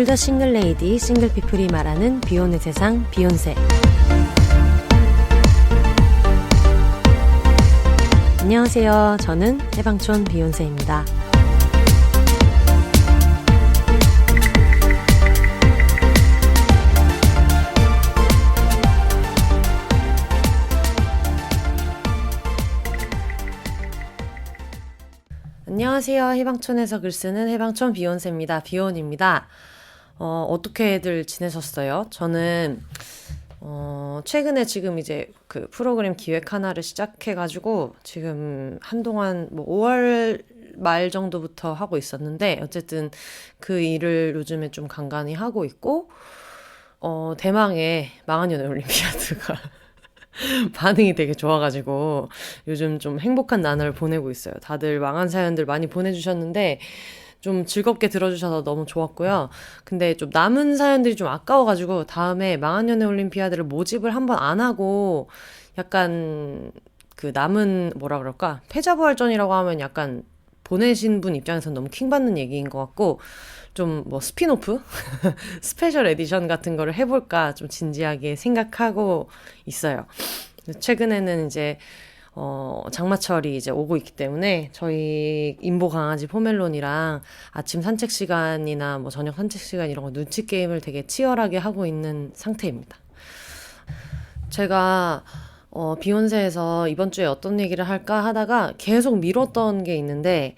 올더 싱글 레이디, 싱글 피플이 말하는 비혼의 세상, 비욘세. 안녕하세요. 저는 해방촌 비욘세입니다. 안녕하세요. 해방촌에서 글 쓰는 해방촌 비욘세입니다. 비욘입니다. 어떻게들 지내셨어요? 저는 최근에 지금 이제 그 프로그램 기획 하나를 시작해가지고 지금 한동안 5월 말 정도부터 하고 있었는데 어쨌든 그 일을 요즘에 좀 간간히 하고 있고 대망의 망한 연애 올림피아드가 반응이 되게 좋아가지고 요즘 좀 행복한 나날을 보내고 있어요. 다들 망한 사연들 많이 보내주셨는데 좀 즐겁게 들어주셔서 너무 좋았고요. 근데 좀 남은 사연들이 좀 아까워가지고 다음에 망한 연애 올림피아드를 모집을 한번 안 하고 약간 그 남은 뭐라 그럴까? 패자부활전이라고 하면 약간 보내신 분 입장에서는 너무 킹받는 얘기인 것 같고 좀 스피노프? 스페셜 에디션 같은 거를 해볼까 좀 진지하게 생각하고 있어요. 최근에는 이제 장마철이 이제 오고 있기 때문에 저희 임보 강아지 포멜론이랑 아침 산책 시간이나 저녁 산책 시간 이런 거 눈치 게임을 되게 치열하게 하고 있는 상태입니다. 제가 비욘세에서 이번 주에 어떤 얘기를 할까 하다가 계속 미뤘던 게 있는데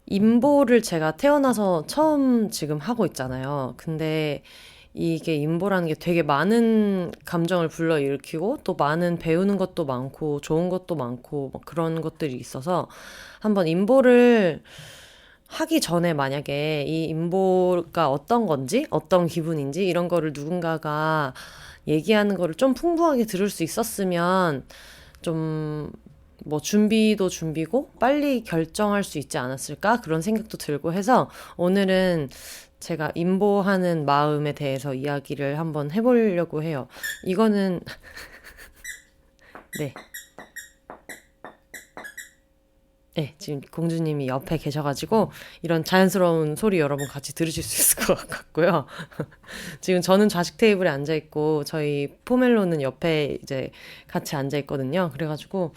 임보를 제가 태어나서 처음 지금 하고 있잖아요. 근데 이게 임보라는 게 되게 많은 감정을 불러일으키고 또 많은 배우는 것도 많고 좋은 것도 많고 그런 것들이 있어서 한번 임보를 하기 전에 만약에 이 임보가 어떤 건지 어떤 기분인지 이런 거를 누군가가 얘기하는 거를 좀 풍부하게 들을 수 있었으면 좀 준비도 준비고 빨리 결정할 수 있지 않았을까 그런 생각도 들고 해서 오늘은 제가 임보하는 마음에 대해서 이야기를 한번 해보려고 해요. 이거는 네, 지금 공주님이 옆에 계셔가지고 이런 자연스러운 소리 여러분 같이 들으실 수 있을 것 같고요. 지금 저는 좌식 테이블에 앉아있고 저희 포멜로는 옆에 이제 같이 앉아있거든요. 그래가지고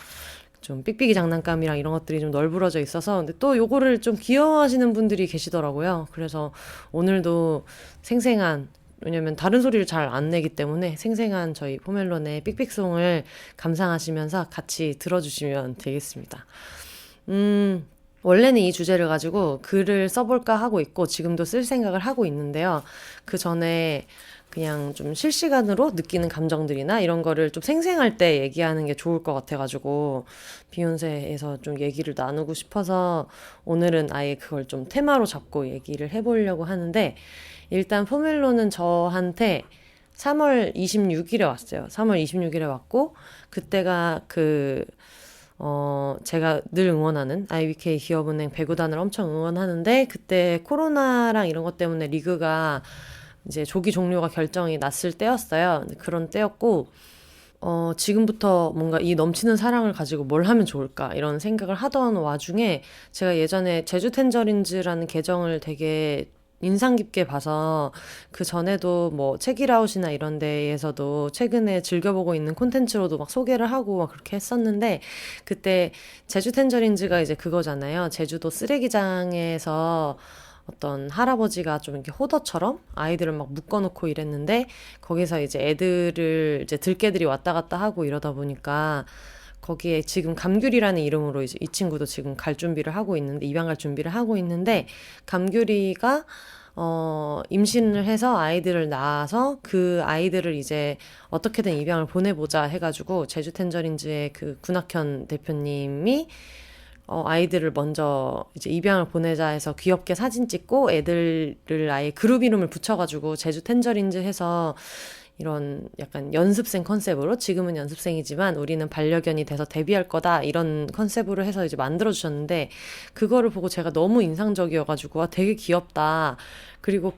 좀 삑삑이 장난감이랑 이런 것들이 좀 널브러져 있어서 근데 또 요거를 좀 귀여워하시는 분들이 계시더라고요. 그래서 오늘도 생생한 왜냐면 다른 소리를 잘 안 내기 때문에 생생한 저희 포멜론의 삑삑송을 감상하시면서 같이 들어주시면 되겠습니다. 원래는 이 주제를 가지고 글을 써볼까 하고 있고 지금도 쓸 생각을 하고 있는데요. 그 전에 그냥 좀 실시간으로 느끼는 감정들이나 이런 거를 좀 생생할 때 얘기하는 게 좋을 것 같아가지고 비욘세에서 좀 얘기를 나누고 싶어서 오늘은 아예 그걸 좀 테마로 잡고 얘기를 해보려고 하는데 일단 포멜로는 저한테 3월 26일에 왔어요. 3월 26일에 왔고 그때가 제가 늘 응원하는 IBK 기업은행 배구단을 엄청 응원하는데 그때 코로나랑 이런 것 때문에 리그가 이제 조기 종료가 결정이 났을 때였어요. 그런 때였고 지금부터 뭔가 이 넘치는 사랑을 가지고 뭘 하면 좋을까 이런 생각을 하던 와중에 제가 예전에 제주 텐저린즈라는 계정을 되게 인상 깊게 봐서 그 전에도 책이라웃이나 이런 데에서도 최근에 즐겨보고 있는 콘텐츠로도 소개를 하고 그렇게 했었는데 그때 제주 텐저린즈가 이제 그거잖아요. 제주도 쓰레기장에서 어떤 할아버지가 좀 이렇게 호더처럼 아이들을 묶어놓고 이랬는데 거기서 이제 애들을 이제 들개들이 왔다 갔다 하고 이러다 보니까 거기에 지금 감귤이라는 이름으로 이제 이 친구도 지금 갈 준비를 하고 있는데 입양 갈 준비를 하고 있는데 감귤이가 임신을 해서 아이들을 낳아서 그 아이들을 이제 어떻게든 입양을 보내보자 해가지고 제주 텐저린즈의 그 군학현 대표님이 아이들을 먼저 이제 입양을 보내자 해서 귀엽게 사진 찍고 애들을 아예 그룹 이름을 붙여가지고 제주 텐저린즈 해서 이런 약간 연습생 컨셉으로 지금은 연습생이지만 우리는 반려견이 돼서 데뷔할 거다 이런 컨셉으로 해서 이제 만들어주셨는데 그거를 보고 제가 너무 인상적이어가지고 되게 귀엽다. 그리고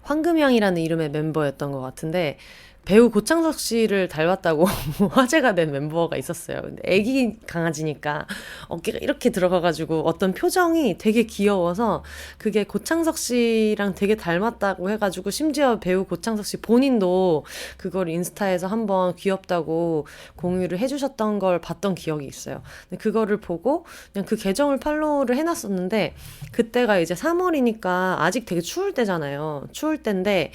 황금향이라는 이름의 멤버였던 것 같은데 배우 고창석 씨를 닮았다고 화제가 된 멤버가 있었어요. 근데 애기 강아지니까 어깨가 이렇게 들어가가지고 어떤 표정이 되게 귀여워서 그게 고창석 씨랑 되게 닮았다고 해가지고 심지어 배우 고창석 씨 본인도 그걸 인스타에서 한번 귀엽다고 공유를 해주셨던 걸 봤던 기억이 있어요. 근데 그거를 보고 그냥 그 계정을 팔로우를 해놨었는데 그때가 이제 3월이니까 아직 되게 추울 때잖아요. 추울 때인데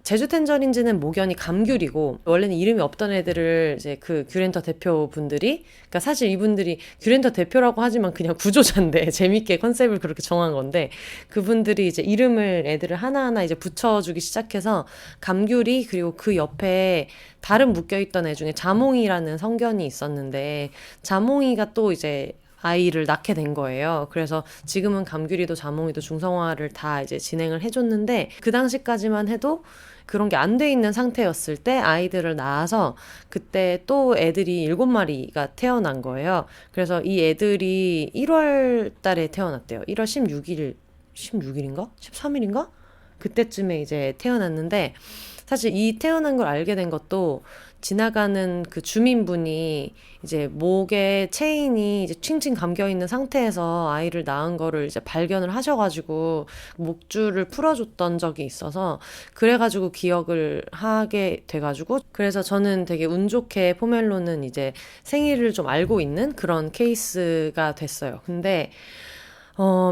제주 텐저린즈는 목연이 감귤이고 원래는 이름이 없던 애들을 이제 그 귤엔터 대표분들이 그러니까 사실 이분들이 귤엔터 대표라고 하지만 그냥 구조자인데 재밌게 컨셉을 그렇게 정한 건데 그분들이 이제 이름을 애들을 하나하나 이제 붙여주기 시작해서 감귤이 그리고 그 옆에 다른 묶여있던 애 중에 자몽이라는 성견이 있었는데 자몽이가 또 이제 아이를 낳게 된 거예요. 그래서 지금은 감귤이도 자몽이도 중성화를 다 이제 진행을 해줬는데 그 당시까지만 해도 그런 게 안 돼 있는 상태였을 때 아이들을 낳아서 그때 또 애들이 7마리가 태어난 거예요. 그래서 이 애들이 1월 달에 태어났대요. 1월 16일인가? 13일인가? 그때쯤에 이제 태어났는데 사실 이 태어난 걸 알게 된 것도 지나가는 그 주민분이 이제 목에 체인이 이제 칭칭 감겨 있는 상태에서 아이를 낳은 거를 이제 발견을 하셔가지고 목줄을 풀어줬던 적이 있어서 그래가지고 기억을 하게 돼가지고 그래서 저는 되게 운 좋게 포멜로는 이제 생일을 좀 알고 있는 그런 케이스가 됐어요. 근데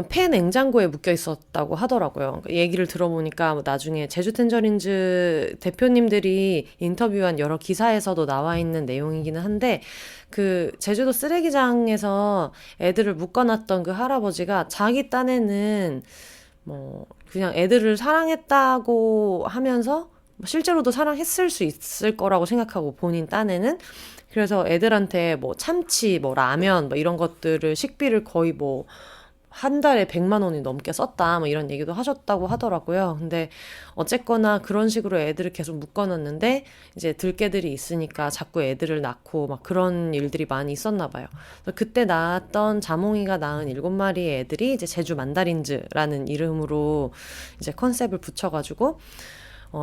폐 냉장고에 묶여 있었다고 하더라고요. 얘기를 들어보니까 뭐 나중에 제주 텐저린즈 대표님들이 인터뷰한 여러 기사에서도 나와 있는 내용이기는 한데 그 제주도 쓰레기장에서 애들을 묶어놨던 그 할아버지가 자기 딴에는 뭐 그냥 애들을 사랑했다고 하면서 실제로도 사랑했을 수 있을 거라고 생각하고 본인 딴에는 그래서 애들한테 뭐 참치, 뭐 라면, 뭐 이런 것들을 식비를 거의 뭐 한 달에 100만 원이 넘게 썼다, 뭐 이런 얘기도 하셨다고 하더라고요. 근데 어쨌거나 그런 식으로 애들을 계속 묶어놨는데 이제 들개들이 있으니까 자꾸 애들을 낳고 막 그런 일들이 많이 있었나 봐요. 그래서 그때 낳았던 자몽이가 낳은 7마리의 애들이 이제 제주 만다린즈라는 이름으로 이제 컨셉을 붙여가지고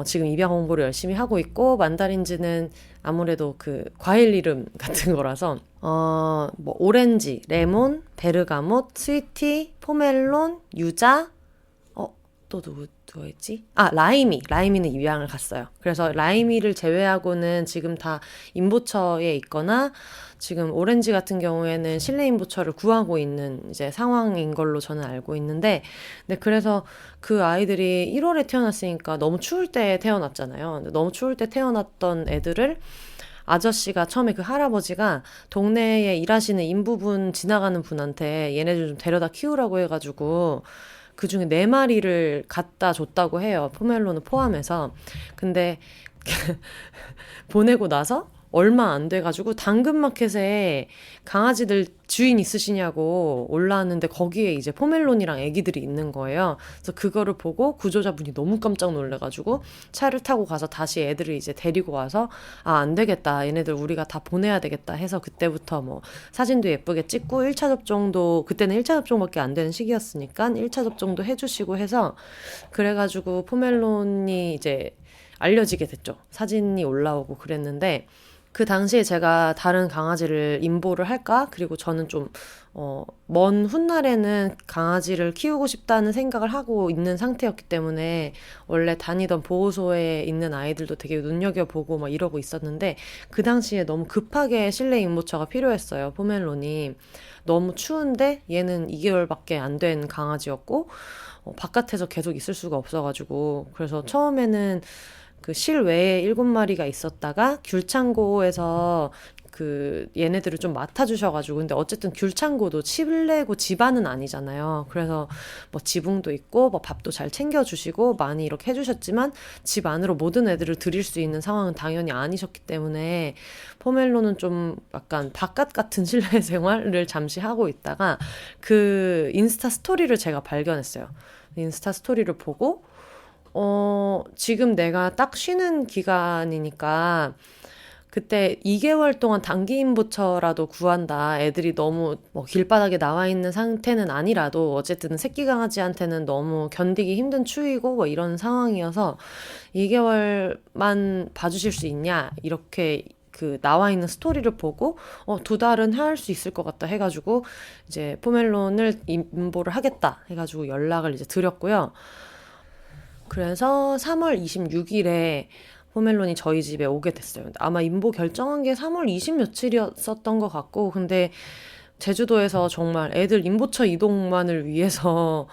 지금 입양 홍보를 열심히 하고 있고 만다린즈는 아무래도 그 과일 이름 같은 거라서 뭐 오렌지, 레몬, 베르가못, 스위티, 포멜론, 유자 또 누가 있지? 라이미는 입양을 갔어요. 그래서 라이미를 제외하고는 지금 다 임보처에 있거나 지금 오렌지 같은 경우에는 실내 임보처를 구하고 있는 이제 상황인 걸로 저는 알고 있는데, 네, 그래서 그 아이들이 1월에 태어났으니까 너무 추울 때 태어났잖아요. 근데 너무 추울 때 태어났던 애들을 아저씨가 처음에 그 할아버지가 동네에 일하시는 인부분 지나가는 분한테 얘네들 좀 데려다 키우라고 해가지고 그 중에 4마리를 갖다 줬다고 해요. 포멜로는 포함해서. 근데 보내고 나서 얼마 안 돼가지고 당근마켓에 강아지들 주인 있으시냐고 올라왔는데 거기에 이제 포멜론이랑 애기들이 있는 거예요. 그래서 그거를 보고 구조자분이 너무 깜짝 놀래가지고 차를 타고 가서 다시 애들을 이제 데리고 와서 안 되겠다. 얘네들 우리가 다 보내야 되겠다 해서 그때부터 뭐 사진도 예쁘게 찍고 1차 접종도 그때는 1차 접종밖에 안 되는 시기였으니까 1차 접종도 해주시고 해서 그래가지고 포멜론이 이제 알려지게 됐죠. 사진이 올라오고 그랬는데 그 당시에 제가 다른 강아지를 임보를 할까? 그리고 저는 좀, 먼 훗날에는 강아지를 키우고 싶다는 생각을 하고 있는 상태였기 때문에 원래 다니던 보호소에 있는 아이들도 되게 눈여겨보고 막 이러고 있었는데 그 당시에 너무 급하게 실내 임보처가 필요했어요. 포멜론이. 너무 추운데 얘는 2개월밖에 안 된 강아지였고, 바깥에서 계속 있을 수가 없어가지고 그래서 처음에는 그 실외에 7마리가 있었다가 귤창고에서 그 얘네들을 좀 맡아주셔가지고 근데 어쨌든 귤창고도 실내고 집안은 아니잖아요. 그래서 뭐 지붕도 있고 뭐 밥도 잘 챙겨주시고 많이 이렇게 해주셨지만 집 안으로 모든 애들을 들일 수 있는 상황은 당연히 아니셨기 때문에 포멜로는 좀 약간 바깥 같은 실내 생활을 잠시 하고 있다가 그 인스타 스토리를 제가 발견했어요. 인스타 스토리를 보고 지금 내가 딱 쉬는 기간이니까 그때 2개월 동안 단기 임보처라도 구한다. 애들이 너무 뭐 길바닥에 나와 있는 상태는 아니라도 어쨌든 새끼 강아지한테는 너무 견디기 힘든 추위고 뭐 이런 상황이어서 2개월만 봐주실 수 있냐? 이렇게 그 나와 있는 스토리를 보고 2달은 할 수 있을 것 같다 해가지고 이제 포멜론을 임보를 하겠다 해가지고 연락을 이제 드렸고요. 그래서 3월 26일에 포멜론이 저희 집에 오게 됐어요. 아마 임보 결정한 게 3월 20 며칠이었었던 것 같고, 근데 제주도에서 정말 애들 임보처 이동만을 위해서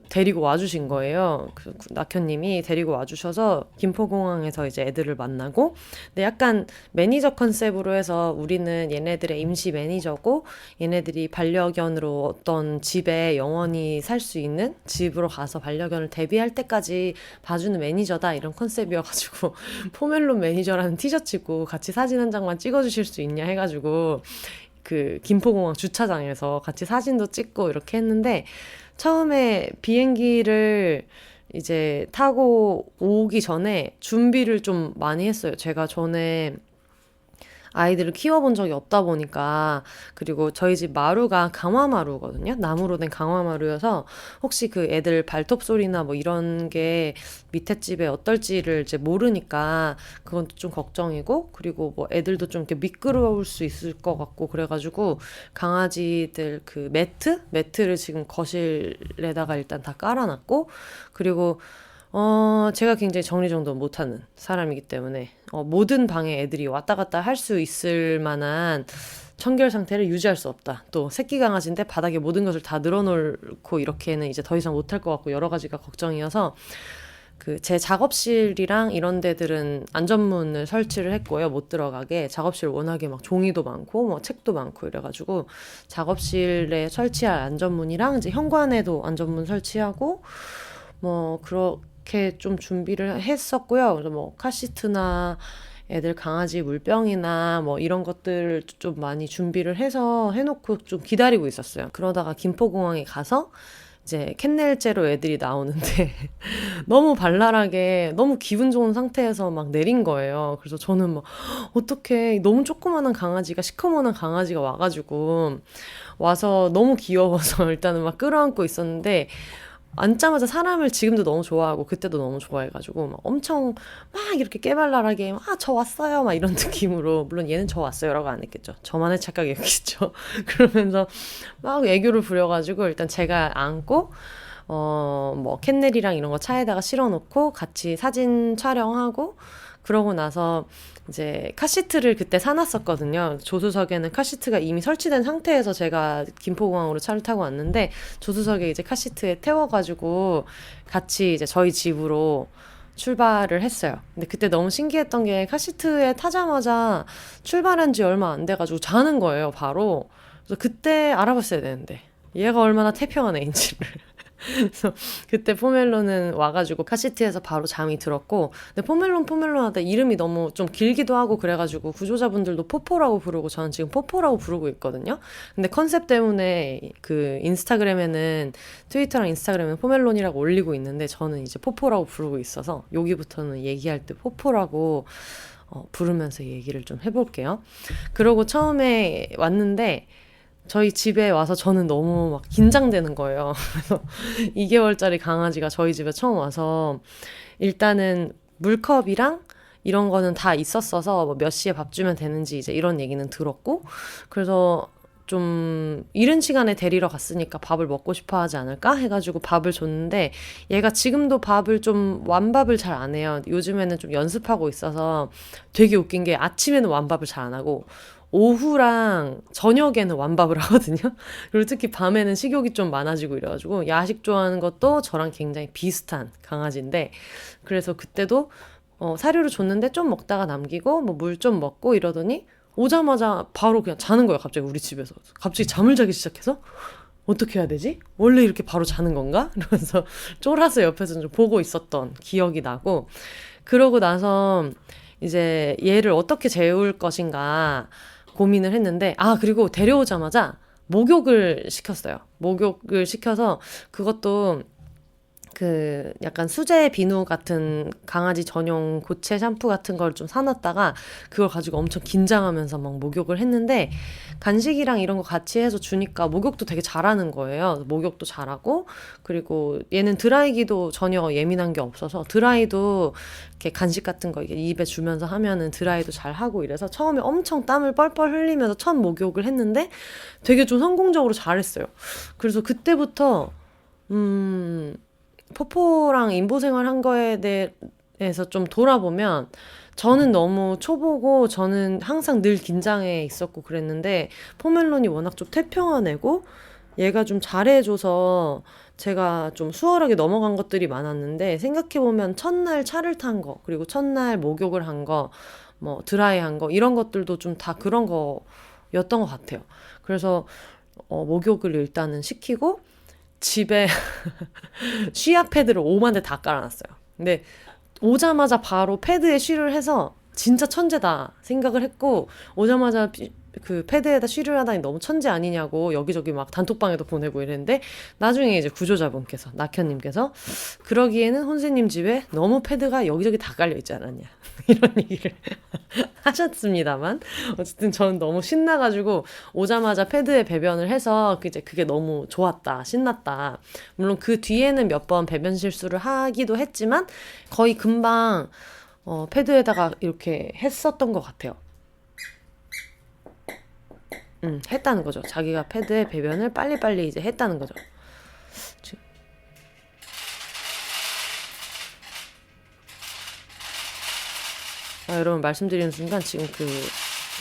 데리고 와주신 거예요. 그 낙현님이 데리고 와주셔서 김포공항에서 이제 애들을 만나고, 근데 약간 매니저 컨셉으로 해서 우리는 얘네들의 임시 매니저고 얘네들이 반려견으로 어떤 집에 영원히 살 수 있는 집으로 가서 반려견을 대비할 때까지 봐주는 매니저다 이런 컨셉이어가지고 포멜론 매니저라는 티셔츠 입고 같이 사진 한 장만 찍어주실 수 있냐 해가지고 그 김포공항 주차장에서 같이 사진도 찍고 이렇게 했는데 처음에 비행기를 이제 타고 오기 전에 준비를 좀 많이 했어요. 제가 전에 아이들을 키워본 적이 없다 보니까 그리고 저희 집 마루가 강화마루거든요. 나무로 된 강화마루여서 혹시 그 애들 발톱 소리나 뭐 이런 게 밑에 집에 어떨지를 이제 모르니까 그건 좀 걱정이고 그리고 뭐 애들도 좀 이렇게 미끄러울 수 있을 것 같고 그래가지고 강아지들 그 매트를 지금 거실에다가 일단 다 깔아놨고 그리고 제가 굉장히 정리정돈 못하는 사람이기 때문에, 모든 방에 애들이 왔다 갔다 할 수 있을 만한 청결 상태를 유지할 수 없다. 또, 새끼 강아지인데 바닥에 모든 것을 다 늘어놓고 이렇게는 이제 더 이상 못할 것 같고 여러 가지가 걱정이어서, 제 작업실이랑 이런 데들은 안전문을 설치를 했고요. 못 들어가게. 작업실 워낙에 막 종이도 많고, 뭐 책도 많고 이래가지고, 작업실에 설치할 안전문이랑 이제 현관에도 안전문 설치하고, 뭐, 그렇게 좀 준비를 했었고요. 그래서 뭐, 카시트나 애들 강아지 물병이나 뭐 이런 것들을 좀 많이 준비를 해서 해놓고 좀 기다리고 있었어요. 그러다가 김포공항에 가서 이제 캔넬제로 애들이 나오는데 너무 발랄하게 너무 기분 좋은 상태에서 막 내린 거예요. 그래서 저는 막 어떡해 너무 조그만한 강아지가 시커먼한 강아지가 와가지고 와서 너무 귀여워서 일단은 막 끌어안고 있었는데 앉자마자 사람을 지금도 너무 좋아하고 그때도 너무 좋아해가지고 막 엄청 막 이렇게 깨발랄하게 저 왔어요 막 이런 느낌으로 물론 얘는 저 왔어요라고 안 했겠죠. 저만의 착각이었겠죠. 그러면서 막 애교를 부려가지고 일단 제가 안고 뭐 캔넬이랑 이런 거 차에다가 실어놓고 같이 사진 촬영하고 그러고 나서 이제 카시트를 그때 사놨었거든요. 조수석에는 카시트가 이미 설치된 상태에서 제가 김포공항으로 차를 타고 왔는데 조수석에 이제 카시트에 태워가지고 같이 이제 저희 집으로 출발을 했어요. 근데 그때 너무 신기했던 게 카시트에 타자마자 출발한 지 얼마 안 돼가지고 자는 거예요, 바로. 그래서 그때 알아봤어야 되는데 얘가 얼마나 태평한 애인지를. 그래서 그때 포멜론은 와가지고 카시트에서 바로 잠이 들었고 근데 포멜론 하다 이름이 너무 좀 길기도 하고 그래가지고 구조자분들도 포포라고 부르고 저는 지금 포포라고 부르고 있거든요. 근데 컨셉 때문에 그 인스타그램에는 트위터랑 인스타그램에 포멜론이라고 올리고 있는데 저는 이제 포포라고 부르고 있어서 여기부터는 얘기할 때 포포라고 부르면서 얘기를 좀 해볼게요. 그러고 처음에 왔는데 저희 집에 와서 저는 너무 막 긴장되는 거예요. 그래서 2개월짜리 강아지가 저희 집에 처음 와서 일단은 물컵이랑 이런 거는 다 있었어서 뭐몇 시에 밥 주면 되는지 이제 이런 얘기는 들었고 그래서 좀 이른 시간에 데리러 갔으니까 밥을 먹고 싶어 하지 않을까 해가지고 밥을 줬는데 얘가 지금도 밥을 좀 완밥을 잘 안 해요. 요즘에는 좀 연습하고 있어서 되게 웃긴 게 아침에는 완밥을 잘 안 하고 오후랑 저녁에는 완밥을 하거든요. 그리고 특히 밤에는 식욕이 좀 많아지고 이래가지고 야식 좋아하는 것도 저랑 굉장히 비슷한 강아지인데 그래서 그때도 사료를 줬는데 좀 먹다가 남기고 뭐 물 좀 먹고 이러더니 오자마자 바로 그냥 자는 거예요. 갑자기 우리 집에서. 갑자기 잠을 자기 시작해서 어떻게 해야 되지? 원래 이렇게 바로 자는 건가? 이러면서 쫄아서 옆에서 좀 보고 있었던 기억이 나고 그러고 나서 이제 얘를 어떻게 재울 것인가 고민을 했는데 그리고 데려오자마자 목욕을 시켰어요. 목욕을 시켜서 그것도 그 약간 수제 비누 같은 강아지 전용 고체 샴푸 같은 걸 좀 사놨다가 그걸 가지고 엄청 긴장하면서 막 목욕을 했는데 간식이랑 이런 거 같이 해서 주니까 목욕도 되게 잘하는 거예요. 목욕도 잘하고 그리고 얘는 드라이기도 전혀 예민한 게 없어서 드라이도 이렇게 간식 같은 거 이게 입에 주면서 하면은 드라이도 잘 하고 이래서 처음에 엄청 땀을 뻘뻘 흘리면서 첫 목욕을 했는데 되게 좀 성공적으로 잘했어요. 그래서 그때부터 포포랑 인보 생활 거에 대해서 좀 돌아보면 저는 너무 초보고 저는 항상 늘 긴장해 있었고 그랬는데 포멜론이 워낙 좀 태평한 애고 얘가 좀 잘해줘서 제가 좀 수월하게 넘어간 것들이 많았는데 생각해보면 첫날 차를 탄 거, 그리고 첫날 목욕을 한 거, 뭐 드라이 한 거, 이런 것들도 좀 다 그런 거였던 것 같아요. 그래서 목욕을 일단은 시키고 집에 쉬아 패드를 5만 대 다 깔아놨어요. 근데 오자마자 바로 패드에 쉬를 해서 진짜 천재다 생각을 했고 오자마자 그 패드에다 쉬를 하다니 너무 천재 아니냐고 여기저기 막 단톡방에도 보내고 이랬는데 나중에 이제 구조자분께서 낙현님께서 그러기에는 혼세님 집에 너무 패드가 여기저기 다 깔려 있지 않았냐 이런 얘기를 하셨습니다만 어쨌든 저는 너무 신나가지고 오자마자 패드에 배변을 해서 이제 그게 너무 좋았다 신났다. 물론 그 뒤에는 몇 번 배변 실수를 하기도 했지만 거의 금방 패드에다가 이렇게 했었던 것 같아요. 했다는 거죠. 자기가 패드에 배변을 빨리빨리 이제 했다는 거죠. 여러분 말씀드리는 순간 지금 그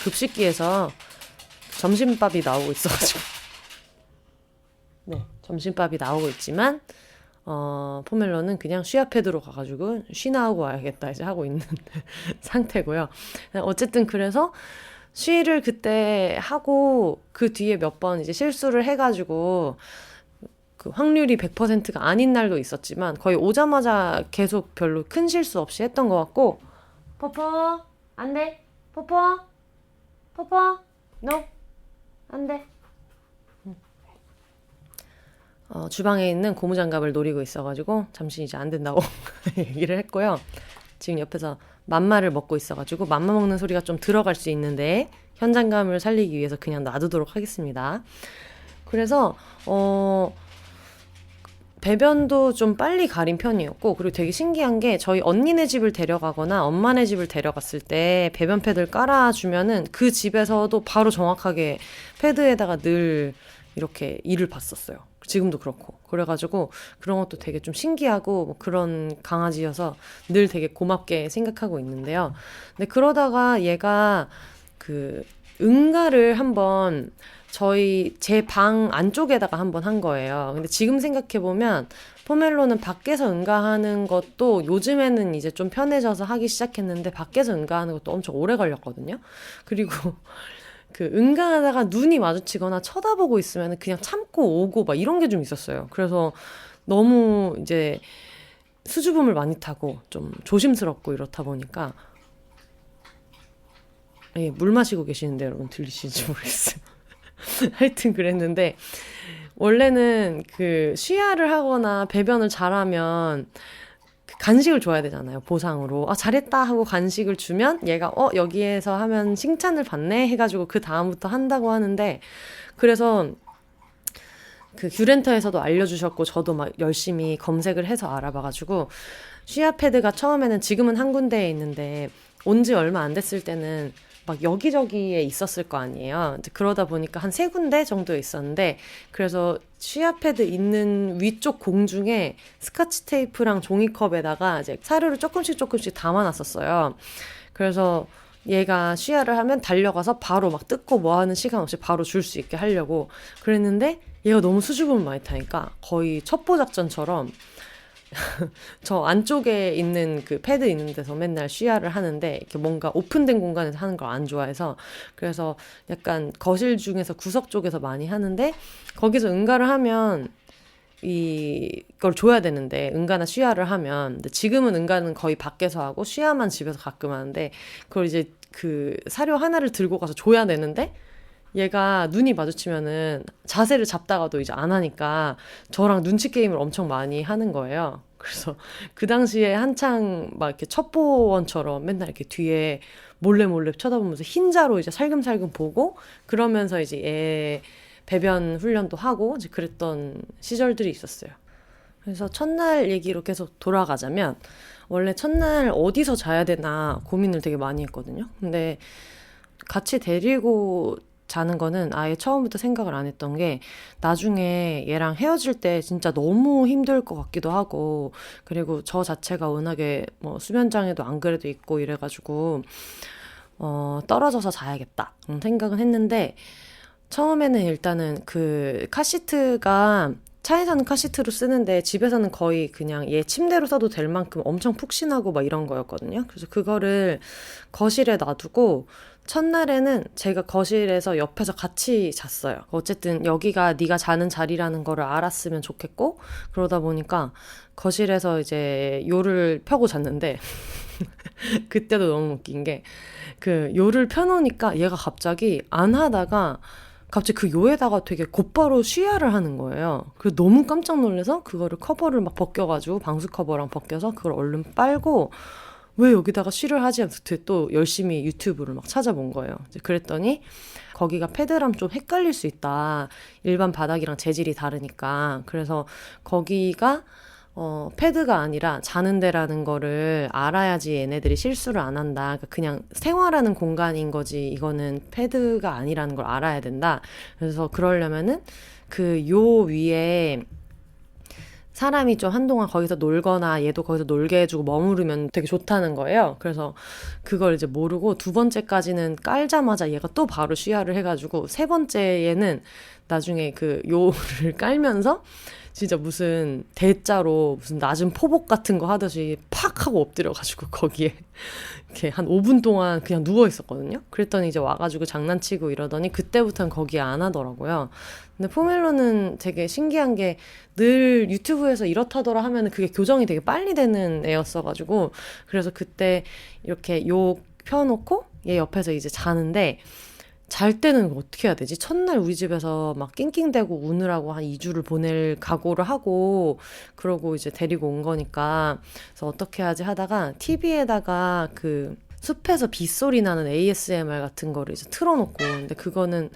급식기에서 점심밥이 나오고 있어가지고 네, 점심밥이 나오고 있지만 포멜로는 그냥 쉬아 패드로 가가지고 쉬나 하고 와야겠다 이제 하고 있는 상태고요. 어쨌든 그래서 쉬를 그때 하고 그 뒤에 몇 번 이제 실수를 해가지고 그 확률이 100%가 아닌 날도 있었지만 거의 오자마자 계속 별로 큰 실수 없이 했던 것 같고 포포 안 돼. 포포 포포 노 안 돼. 주방에 있는 고무장갑을 노리고 있어가지고 잠시 이제 안 된다고 얘기를 했고요. 지금 옆에서 맘마를 먹고 있어가지고 맘마 먹는 소리가 좀 들어갈 수 있는데 현장감을 살리기 위해서 그냥 놔두도록 하겠습니다. 그래서 배변도 좀 빨리 가린 편이었고 그리고 되게 신기한 게 저희 언니네 집을 데려가거나 엄마네 집을 데려갔을 때 배변 패드를 깔아주면은 그 집에서도 바로 정확하게 패드에다가 늘 이렇게 일을 봤었어요. 지금도 그렇고 그래가지고 그런 것도 되게 좀 신기하고 뭐 그런 강아지여서 늘 되게 고맙게 생각하고 있는데요. 근데 그러다가 얘가 그 응가를 한번 저희 제 방 안쪽에다가 한번 한 거예요. 근데 지금 생각해보면 포멜로는 밖에서 응가하는 것도 요즘에는 이제 좀 편해져서 하기 시작했는데 밖에서 응가하는 것도 엄청 오래 걸렸거든요. 그리고 그 응가하다가 눈이 마주치거나 쳐다보고 있으면 그냥 참고 오고 막 이런 게 좀 있었어요. 그래서 너무 이제 수줍음을 많이 타고 좀 조심스럽고 이렇다 보니까 예, 물 마시고 계시는데 여러분 들리시는지 모르겠어요. 하여튼 그랬는데 원래는 그 쉬야를 하거나 배변을 잘하면 간식을 줘야 되잖아요. 보상으로. 잘했다 하고 간식을 주면 얘가 여기에서 하면 칭찬을 받네 해가지고 그 다음부터 한다고 하는데 그래서 그 뷰렌터에서도 알려주셨고 저도 막 열심히 검색을 해서 알아봐가지고 쉬아 패드가 처음에는 지금은 한 군데에 있는데 온 지 얼마 안 됐을 때는 막 여기저기에 있었을 거 아니에요. 그러다 보니까 한 3군데 정도 있었는데 그래서 쉬아 패드 있는 위쪽 공중에 스카치 테이프랑 종이컵에다가 이제 사료를 조금씩 담아놨었어요. 그래서 얘가 쉬아를 하면 달려가서 바로 막 뜯고 뭐 하는 시간 없이 바로 줄 수 있게 하려고 그랬는데 얘가 너무 수줍음을 많이 타니까 거의 첩보 작전처럼 저 안쪽에 있는 그 패드 있는 데서 맨날 쉬야를 하는데 이렇게 뭔가 오픈된 공간에서 하는 걸 안 좋아해서 그래서 약간 거실 중에서 구석 쪽에서 많이 하는데 거기서 응가를 하면 이걸 줘야 되는데 응가나 쉬야를 하면 근데 지금은 응가는 거의 밖에서 하고 쉬야만 집에서 가끔 하는데 그걸 이제 그 사료 하나를 들고 가서 줘야 되는데 얘가 눈이 마주치면은 자세를 잡다가도 이제 안 하니까 저랑 눈치 게임을 엄청 많이 하는 거예요. 그래서 그 당시에 한창 막 이렇게 첩보원처럼 맨날 이렇게 뒤에 몰래 몰래 쳐다보면서 흰자로 이제 살금살금 보고 그러면서 이제 얘 배변 훈련도 하고 이제 그랬던 시절들이 있었어요. 그래서 첫날 얘기로 계속 돌아가자면 원래 첫날 어디서 자야 되나 고민을 되게 많이 했거든요. 근데 같이 데리고 자는 거는 아예 처음부터 생각을 안 했던 게 나중에 얘랑 헤어질 때 진짜 너무 힘들 것 같기도 하고 그리고 저 자체가 워낙에 뭐 수면장애도 안 그래도 있고 이래가지고 떨어져서 자야겠다 생각은 했는데 처음에는 일단은 그 카시트가 차에서는 카시트로 쓰는데 집에서는 거의 그냥 얘 침대로 써도 될 만큼 엄청 푹신하고 막 이런 거였거든요. 그래서 그거를 거실에 놔두고 첫날에는 제가 거실에서 옆에서 같이 잤어요. 어쨌든 여기가 네가 자는 자리라는 거를 알았으면 좋겠고 그러다 보니까 거실에서 이제 요를 펴고 잤는데 그때도 너무 웃긴 게 그 요를 펴놓으니까 얘가 갑자기 안 하다가 갑자기 그 요에다가 되게 곧바로 쉬야를 하는 거예요. 그래서 너무 깜짝 놀라서 그거를 커버를 막 벗겨가지고 방수 커버랑 벗겨서 그걸 얼른 빨고 왜 여기다가 쉬를 하지 않고 또 열심히 유튜브를 막 찾아본 거예요. 이제 그랬더니 거기가 패드랑 좀 헷갈릴 수 있다. 일반 바닥이랑 재질이 다르니까. 그래서 거기가 패드가 아니라 자는 데라는 거를 알아야지 얘네들이 실수를 안 한다. 그러니까 그냥 생활하는 공간인 거지 이거는 패드가 아니라는 걸 알아야 된다. 그래서 그러려면은 그 요 위에 사람이 좀 한동안 거기서 놀거나 얘도 거기서 놀게 해주고 머무르면 되게 좋다는 거예요. 그래서 그걸 이제 모르고 두 번째까지는 깔자마자 얘가 또 바로 쉬야를 해가지고 세 번째에는 나중에 그 요를 깔면서 진짜 무슨 대자로 무슨 낮은 포복 같은 거 하듯이 팍 하고 엎드려가지고 거기에 이렇게 한 5분 동안 그냥 누워 있었거든요. 그랬더니 이제 와가지고 장난치고 이러더니 그때부터는 거기에 안 하더라고요. 근데 포멜로는 되게 신기한 게 늘 유튜브에서 이렇다더라 하면 그게 교정이 되게 빨리 되는 애였어가지고 그래서 그때 이렇게 요 펴놓고 얘 옆에서 이제 자는데 잘 때는 어떻게 해야 되지? 첫날 우리 집에서 막 낑낑대고 우느라고 한 2주를 보낼 각오를 하고 그러고 이제 데리고 온 거니까 그래서 어떻게 하지 하다가 TV에다가 그 숲에서 빗소리 나는 ASMR 같은 거를 이제 틀어놓고 근데 그거는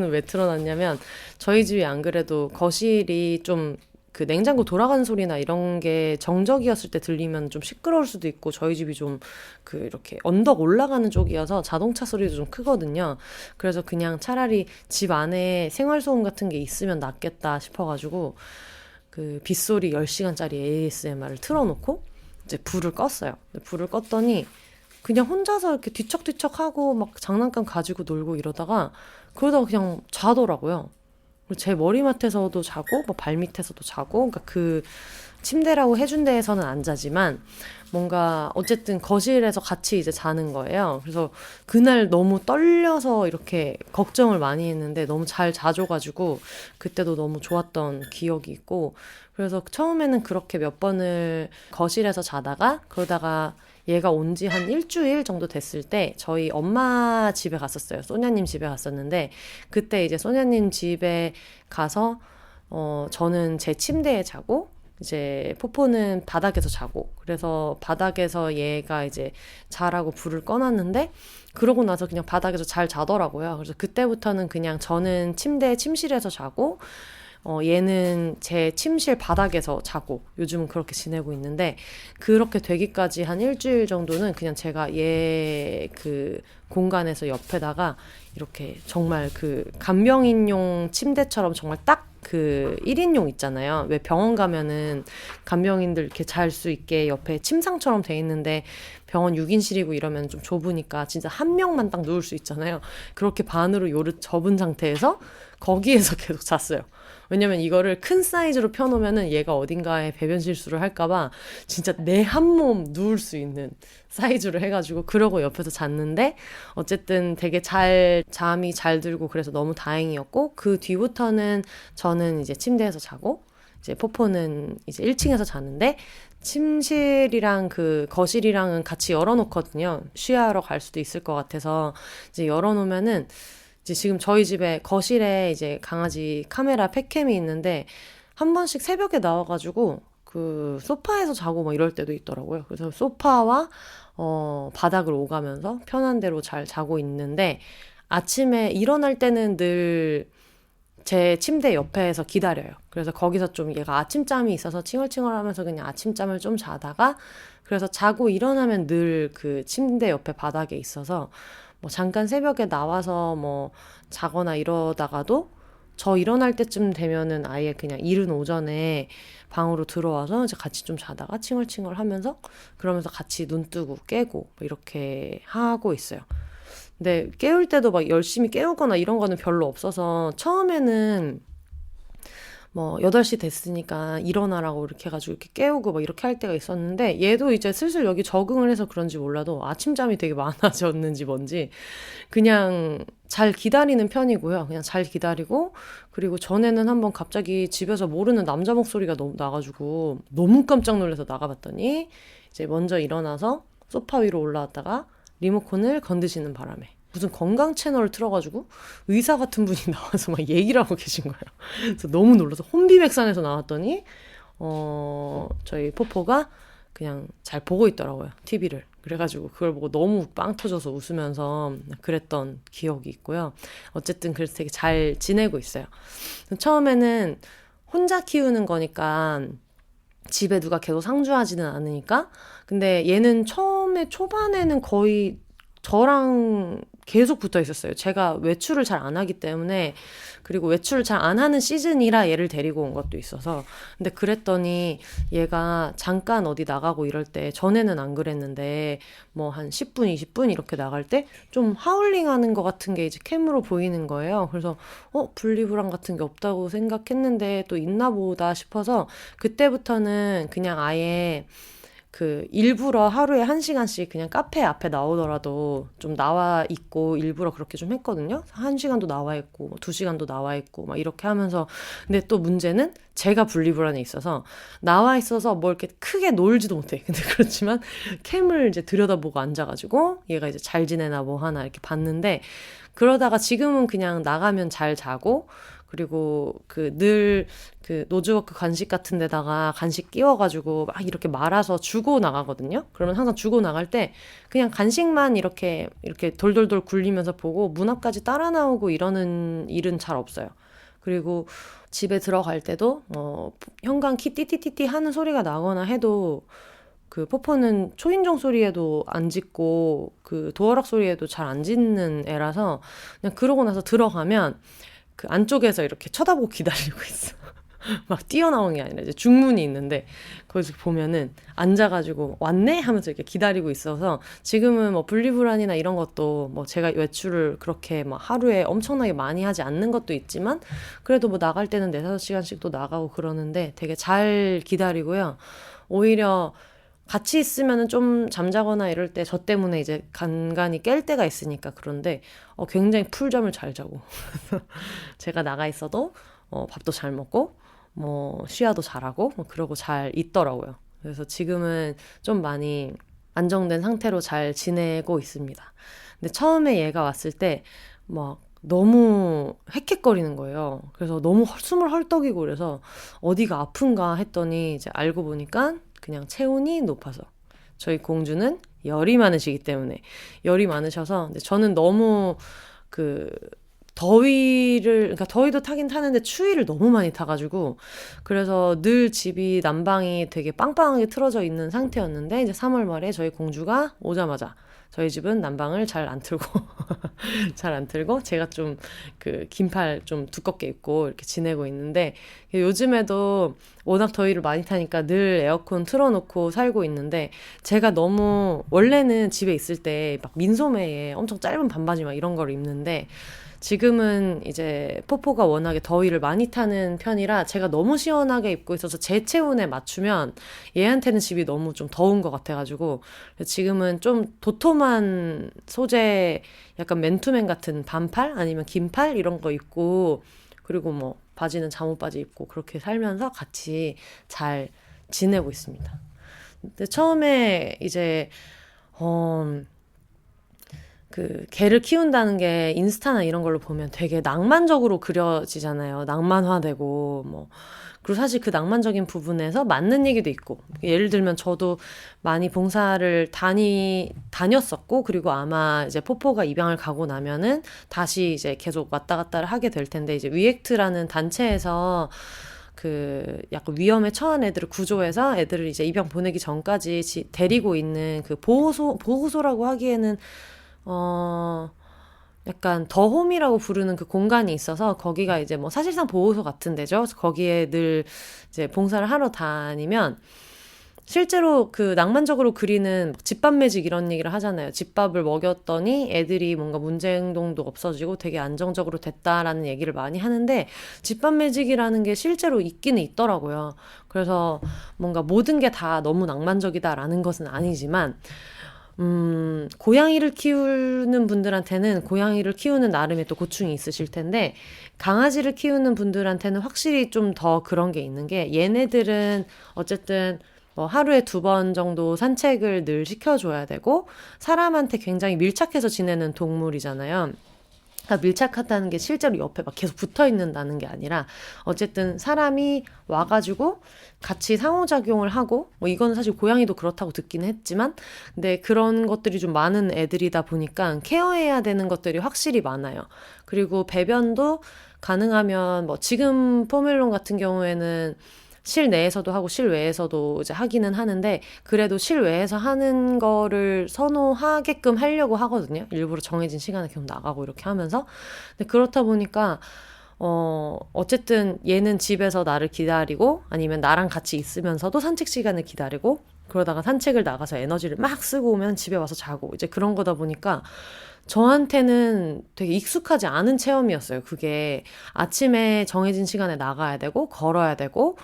왜 틀어놨냐면 저희 집이 안 그래도 거실이 좀 그 냉장고 돌아가는 소리나 이런 게 정적이었을 때 들리면 좀 시끄러울 수도 있고 저희 집이 좀 그 이렇게 언덕 올라가는 쪽이어서 자동차 소리도 좀 크거든요. 그래서 그냥 차라리 집 안에 생활소음 같은 게 있으면 낫겠다 싶어가지고 그 빗소리 10시간짜리 ASMR을 틀어놓고 이제 불을 껐어요. 불을 껐더니 그냥 혼자서 이렇게 뒤척뒤척하고 막 장난감 가지고 놀고 이러다가 그러다가 그냥 자더라고요. 그리고 제 머리맡에서도 자고 뭐 발밑에서도 자고 그러니까 그 침대라고 해준 데에서는 안 자지만 뭔가 어쨌든 거실에서 같이 이제 자는 거예요. 그래서 그날 너무 떨려서 이렇게 걱정을 많이 했는데 너무 잘 자줘가지고 그때도 너무 좋았던 기억이 있고 그래서 처음에는 그렇게 몇 번을 거실에서 자다가 그러다가 얘가 온 지 한 일주일 정도 됐을 때 저희 엄마 집에 갔었어요. 소냐님 집에 갔었는데 그때 이제 소냐님 집에 가서 저는 제 침대에 자고 이제 포포는 바닥에서 자고 그래서 바닥에서 얘가 이제 자라고 불을 꺼놨는데 그러고 나서 그냥 바닥에서 잘 자더라고요. 그래서 그때부터는 그냥 저는 침실에서 자고 얘는 제 침실 바닥에서 자고 요즘은 그렇게 지내고 있는데 그렇게 되기까지 한 일주일 정도는 그냥 제가 얘 그 공간에서 옆에다가 이렇게 정말 그 간병인용 침대처럼 정말 딱 그 1인용 있잖아요. 왜 병원 가면은 간병인들 이렇게 잘 수 있게 옆에 침상처럼 돼 있는데 병원 6인실이고 이러면 좀 좁으니까 진짜 한 명만 딱 누울 수 있잖아요. 그렇게 반으로 요를 접은 상태에서 거기에서 계속 잤어요. 왜냐면 이거를 큰 사이즈로 펴놓으면은 얘가 어딘가에 배변 실수를 할까봐 진짜 내 한 몸 누울 수 있는 사이즈로 해가지고 그러고 옆에서 잤는데 어쨌든 되게 잠이 잘 들고 그래서 너무 다행이었고 그 뒤부터는 저는 이제 침대에서 자고 이제 포포는 이제 1층에서 자는데 침실이랑 그 거실이랑은 같이 열어놓거든요. 쉬하러 갈 수도 있을 것 같아서 이제 열어놓으면은 이제 지금 저희 집에 거실에 이제 강아지 카메라 펫캠이 있는데 한 번씩 새벽에 나와가지고 그 소파에서 자고 막 이럴 때도 있더라고요. 그래서 소파와 바닥을 오가면서 편한 대로 잘 자고 있는데 아침에 일어날 때는 늘 제 침대 옆에서 기다려요. 그래서 거기서 좀 얘가 아침잠이 있어서 칭얼칭얼하면서 그냥 아침잠을 좀 자다가 그래서 자고 일어나면 늘 그 침대 옆에 바닥에 있어서 뭐 잠깐 새벽에 나와서 뭐 자거나 이러다가도 저 일어날 때쯤 되면은 아예 그냥 이른 오전에 방으로 들어와서 이제 같이 좀 자다가 칭얼칭얼 하면서 그러면서 같이 눈 뜨고 깨고 뭐 이렇게 하고 있어요. 근데 깨울 때도 막 열심히 깨우거나 이런 거는 별로 없어서 처음에는 뭐 8시 됐으니까 일어나라고 이렇게 해가지고 이렇게 깨우고 막 이렇게 할 때가 있었는데 얘도 이제 슬슬 여기 적응을 해서 그런지 몰라도 아침잠이 되게 많아졌는지 뭔지 그냥 잘 기다리는 편이고요. 그냥 잘 기다리고 그리고 전에는 한번 갑자기 집에서 모르는 남자 목소리가 너무 나가지고 너무 깜짝 놀라서 나가봤더니 이제 먼저 일어나서 소파 위로 올라왔다가 리모컨을 건드시는 바람에 무슨 건강 채널을 틀어가지고 의사 같은 분이 나와서 막 얘기를 하고 계신 거예요. 그래서 너무 놀라서 혼비백산에서 나왔더니 저희 포포가 그냥 잘 보고 있더라고요. TV를. 그래가지고 그걸 보고 너무 빵 터져서 웃으면서 그랬던 기억이 있고요. 어쨌든 그래서 되게 잘 지내고 있어요. 처음에는 혼자 키우는 거니까 집에 누가 계속 상주하지는 않으니까. 근데 얘는 처음에 초반에는 거의 저랑 계속 붙어 있었어요. 제가 외출을 잘 안 하기 때문에 그리고 외출을 잘 안 하는 시즌이라 얘를 데리고 온 것도 있어서 근데 그랬더니 얘가 잠깐 어디 나가고 이럴 때 전에는 안 그랬는데 뭐 한 10분, 20분 이렇게 나갈 때 좀 하울링 하는 것 같은 게 이제 캠으로 보이는 거예요. 그래서 분리불안 같은 게 없다고 생각했는데 또 있나 보다 싶어서 그때부터는 그냥 아예 그 일부러 하루에 1시간씩 그냥 카페 앞에 나오더라도 좀 나와 있고 일부러 그렇게 좀 했거든요. 1시간도 나와 있고 2시간도 나와 있고 막 이렇게 하면서 근데 또 문제는 제가 분리불안에 있어서 나와 있어서 뭐 이렇게 크게 놀지도 못해. 근데 그렇지만 캠을 이제 들여다보고 앉아가지고 얘가 이제 잘 지내나 뭐 하나 이렇게 봤는데 그러다가 지금은 그냥 나가면 잘 자고 그리고 그 노즈워크 간식 같은 데다가 간식 끼워가지고 막 이렇게 말아서 주고 나가거든요. 그러면 항상 주고 나갈 때 그냥 간식만 이렇게 돌돌돌 굴리면서 보고 문 앞까지 따라 나오고 이러는 일은 잘 없어요. 그리고 집에 들어갈 때도 현관 키 띠띠띠띠 하는 소리가 나거나 해도 그 포포는 초인종 소리에도 안 짖고 그 도어락 소리에도 잘 안 짖는 애라서 그냥 그러고 나서 들어가면 그 안쪽에서 이렇게 쳐다보고 기다리고 있어. 막 뛰어나온 게 아니라 이제 중문이 있는데 거기서 보면은 앉아가지고 왔네 하면서 이렇게 기다리고 있어서 지금은 뭐 분리불안이나 이런 것도 뭐 제가 외출을 그렇게 막 하루에 엄청나게 많이 하지 않는 것도 있지만 그래도 뭐 나갈 때는 4-5시간씩 또 나가고 그러는데 되게 잘 기다리고요. 오히려 같이 있으면은 좀 잠자거나 이럴 때 저 때문에 이제 간간히 깰 때가 있으니까 그런데 굉장히 풀잠을 잘 자고 제가 나가 있어도 밥도 잘 먹고 뭐 쉬어도 잘하고 뭐 그러고 잘 있더라고요. 그래서 지금은 좀 많이 안정된 상태로 잘 지내고 있습니다. 근데 처음에 얘가 왔을 때 막 너무 헥헥거리는 거예요. 그래서 너무 숨을 헐떡이고 그래서 어디가 아픈가 했더니 이제 알고 보니까 그냥 체온이 높아서 저희 공주는 열이 많으시기 때문에 열이 많으셔서 근데 저는 너무 그 그러니까 더위도 타긴 타는데 추위를 너무 많이 타가지고 그래서 늘 집이 난방이 되게 빵빵하게 틀어져 있는 상태였는데 이제 3월 말에 저희 공주가 오자마자 저희 집은 난방을 잘 안 틀고 잘 안 틀고 제가 좀 그 긴팔 좀 두껍게 입고 이렇게 지내고 있는데 요즘에도 워낙 더위를 많이 타니까 늘 에어컨 틀어놓고 살고 있는데 제가 너무 원래는 집에 있을 때 막 민소매에 엄청 짧은 반바지 막 이런 걸 입는데 지금은 이제 포포가 워낙에 더위를 많이 타는 편이라 제가 너무 시원하게 입고 있어서 제 체온에 맞추면 얘한테는 집이 너무 좀 더운 것 같아가지고 지금은 좀 도톰한 소재 약간 맨투맨 같은 반팔 아니면 긴팔 이런 거 입고 그리고 뭐 바지는 잠옷 바지 입고 그렇게 살면서 같이 잘 지내고 있습니다. 근데 처음에 이제 그 개를 키운다는 게 인스타나 이런 걸로 보면 되게 낭만적으로 그려지잖아요. 낭만화되고 뭐. 그리고 사실 그 낭만적인 부분에서 맞는 얘기도 있고, 예를 들면 저도 많이 봉사를 다녔었고, 그리고 아마 이제 포포가 입양을 가고 나면은 다시 이제 계속 왔다 갔다를 하게 될 텐데, 이제 위액트라는 단체에서 그 약간 위험에 처한 애들을 구조해서 애들을 이제 입양 보내기 전까지 데리고 있는 그 보호소라고 하기에는 어, 약간 더홈이라고 부르는 그 공간이 있어서 거기가 이제 뭐 사실상 보호소 같은 데죠. 그래서 거기에 늘 이제 봉사를 하러 다니면 실제로 그 낭만적으로 그리는 집밥 매직 이런 얘기를 하잖아요. 집밥을 먹였더니 애들이 뭔가 문제 행동도 없어지고 되게 안정적으로 됐다라는 얘기를 많이 하는데 집밥 매직이라는 게 실제로 있기는 있더라고요. 그래서 뭔가 모든 게 다 너무 낭만적이다라는 것은 아니지만 고양이를 키우는 분들한테는 고양이를 키우는 나름의 또 고충이 있으실 텐데, 강아지를 키우는 분들한테는 확실히 좀 더 그런 게 있는 게, 얘네들은 어쨌든 뭐 하루에 2번 정도 산책을 늘 시켜줘야 되고, 사람한테 굉장히 밀착해서 지내는 동물이잖아요. 그러니까 밀착하다는 게 실제로 옆에 막 계속 붙어 있는다는 게 아니라 어쨌든 사람이 와가지고 같이 상호작용을 하고 뭐 이건 사실 고양이도 그렇다고 듣긴 했지만 근데 그런 것들이 좀 많은 애들이다 보니까 케어해야 되는 것들이 확실히 많아요. 그리고 배변도 가능하면 뭐 지금 포멜론 같은 경우에는 실내에서도 하고 실외에서도 이제 하기는 하는데 그래도 실외에서 하는 거를 선호하게끔 하려고 하거든요. 일부러 정해진 시간에 계속 나가고 이렇게 하면서. 근데 그렇다 보니까 어쨌든 얘는 집에서 나를 기다리고 아니면 나랑 같이 있으면서도 산책 시간을 기다리고 그러다가 산책을 나가서 에너지를 막 쓰고 오면 집에 와서 자고 이제 그런 거다 보니까 저한테는 되게 익숙하지 않은 체험이었어요. 그게 아침에 정해진 시간에 나가야 되고 걸어야 되고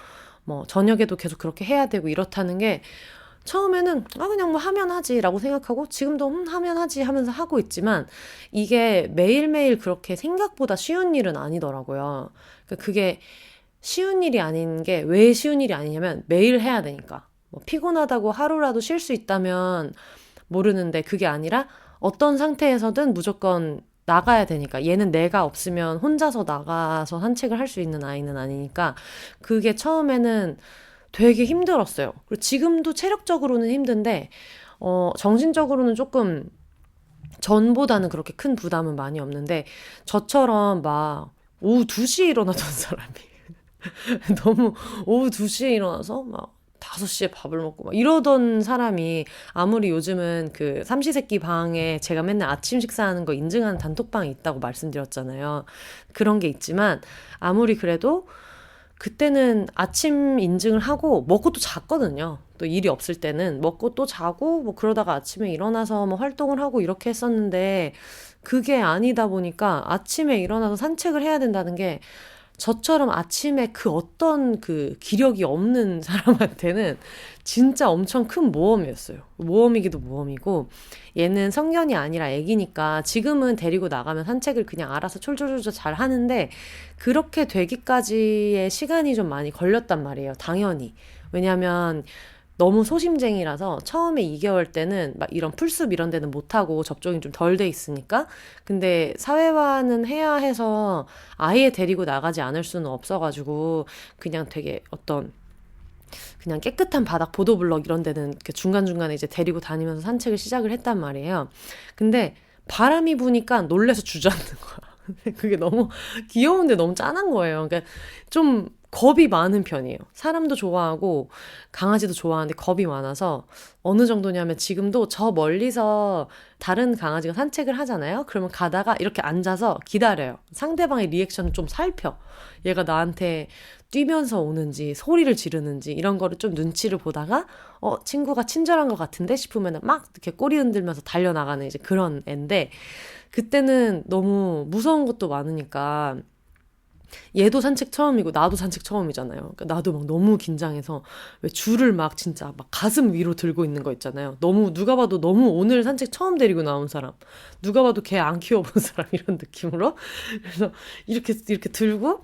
뭐 저녁에도 계속 그렇게 해야 되고 이렇다는 게 처음에는 그냥 뭐 하면 하지라고 생각하고 지금도 하면 하지 하면서 하고 있지만 이게 매일매일 그렇게 생각보다 쉬운 일은 아니더라고요. 그러니까 그게 쉬운 일이 아닌 게 왜 쉬운 일이 아니냐면 매일 해야 되니까. 뭐 피곤하다고 하루라도 쉴 수 있다면 모르는데 그게 아니라 어떤 상태에서든 무조건 나가야 되니까 얘는 내가 없으면 혼자서 나가서 산책을 할 수 있는 아이는 아니니까 그게 처음에는 되게 힘들었어요. 그리고 지금도 체력적으로는 힘든데 정신적으로는 조금 전보다는 그렇게 큰 부담은 많이 없는데 저처럼 막 오후 2시에 일어나던 사람이 너무 오후 2시에 일어나서 막 5시에 밥을 먹고 막 이러던 사람이 아무리 요즘은 그 삼시세끼 방에 제가 맨날 아침 식사하는 거 인증하는 단톡방이 있다고 말씀드렸잖아요. 그런 게 있지만 아무리 그래도 그때는 아침 인증을 하고 먹고 또 잤거든요. 또 일이 없을 때는 먹고 또 자고 뭐 그러다가 아침에 일어나서 뭐 활동을 하고 이렇게 했었는데 그게 아니다 보니까 아침에 일어나서 산책을 해야 된다는 게 저처럼 아침에 그 어떤 그 기력이 없는 사람한테는 진짜 엄청 큰 모험이었어요. 모험이기도 모험이고 얘는 성견이 아니라 애기니까 지금은 데리고 나가면 산책을 그냥 알아서 촐촐촐 잘 하는데 그렇게 되기까지의 시간이 좀 많이 걸렸단 말이에요. 당연히. 왜냐면 너무 소심쟁이라서 처음에 2개월 때는 막 이런 풀숲 이런 데는 못하고 접종이 좀 덜 돼 있으니까 근데 사회화는 해야 해서 아예 데리고 나가지 않을 수는 없어가지고 그냥 되게 어떤 그냥 깨끗한 바닥 보도블럭 이런 데는 이렇게 중간중간에 이제 데리고 다니면서 산책을 시작을 했단 말이에요. 근데 바람이 부니까 놀래서 주저앉는 거야. 그게 너무 귀여운데 너무 짠한 거예요. 그러니까 좀 겁이 많은 편이에요. 사람도 좋아하고 강아지도 좋아하는데 겁이 많아서 어느 정도냐면 지금도 저 멀리서 다른 강아지가 산책을 하잖아요. 그러면 가다가 이렇게 앉아서 기다려요. 상대방의 리액션을 좀 살펴. 얘가 나한테 뛰면서 오는지 소리를 지르는지 이런 거를 좀 눈치를 보다가 친구가 친절한 것 같은데 싶으면 막 이렇게 꼬리 흔들면서 달려나가는 이제 그런 애인데 그때는 너무 무서운 것도 많으니까 얘도 산책 처음이고 나도 산책 처음이잖아요. 그러니까 나도 막 너무 긴장해서 왜 줄을 막 진짜 막 가슴 위로 들고 있는 거 있잖아요. 너무 누가 봐도 너무 오늘 산책 처음 데리고 나온 사람, 누가 봐도 걔 안 키워본 사람 이런 느낌으로 그래서 이렇게 들고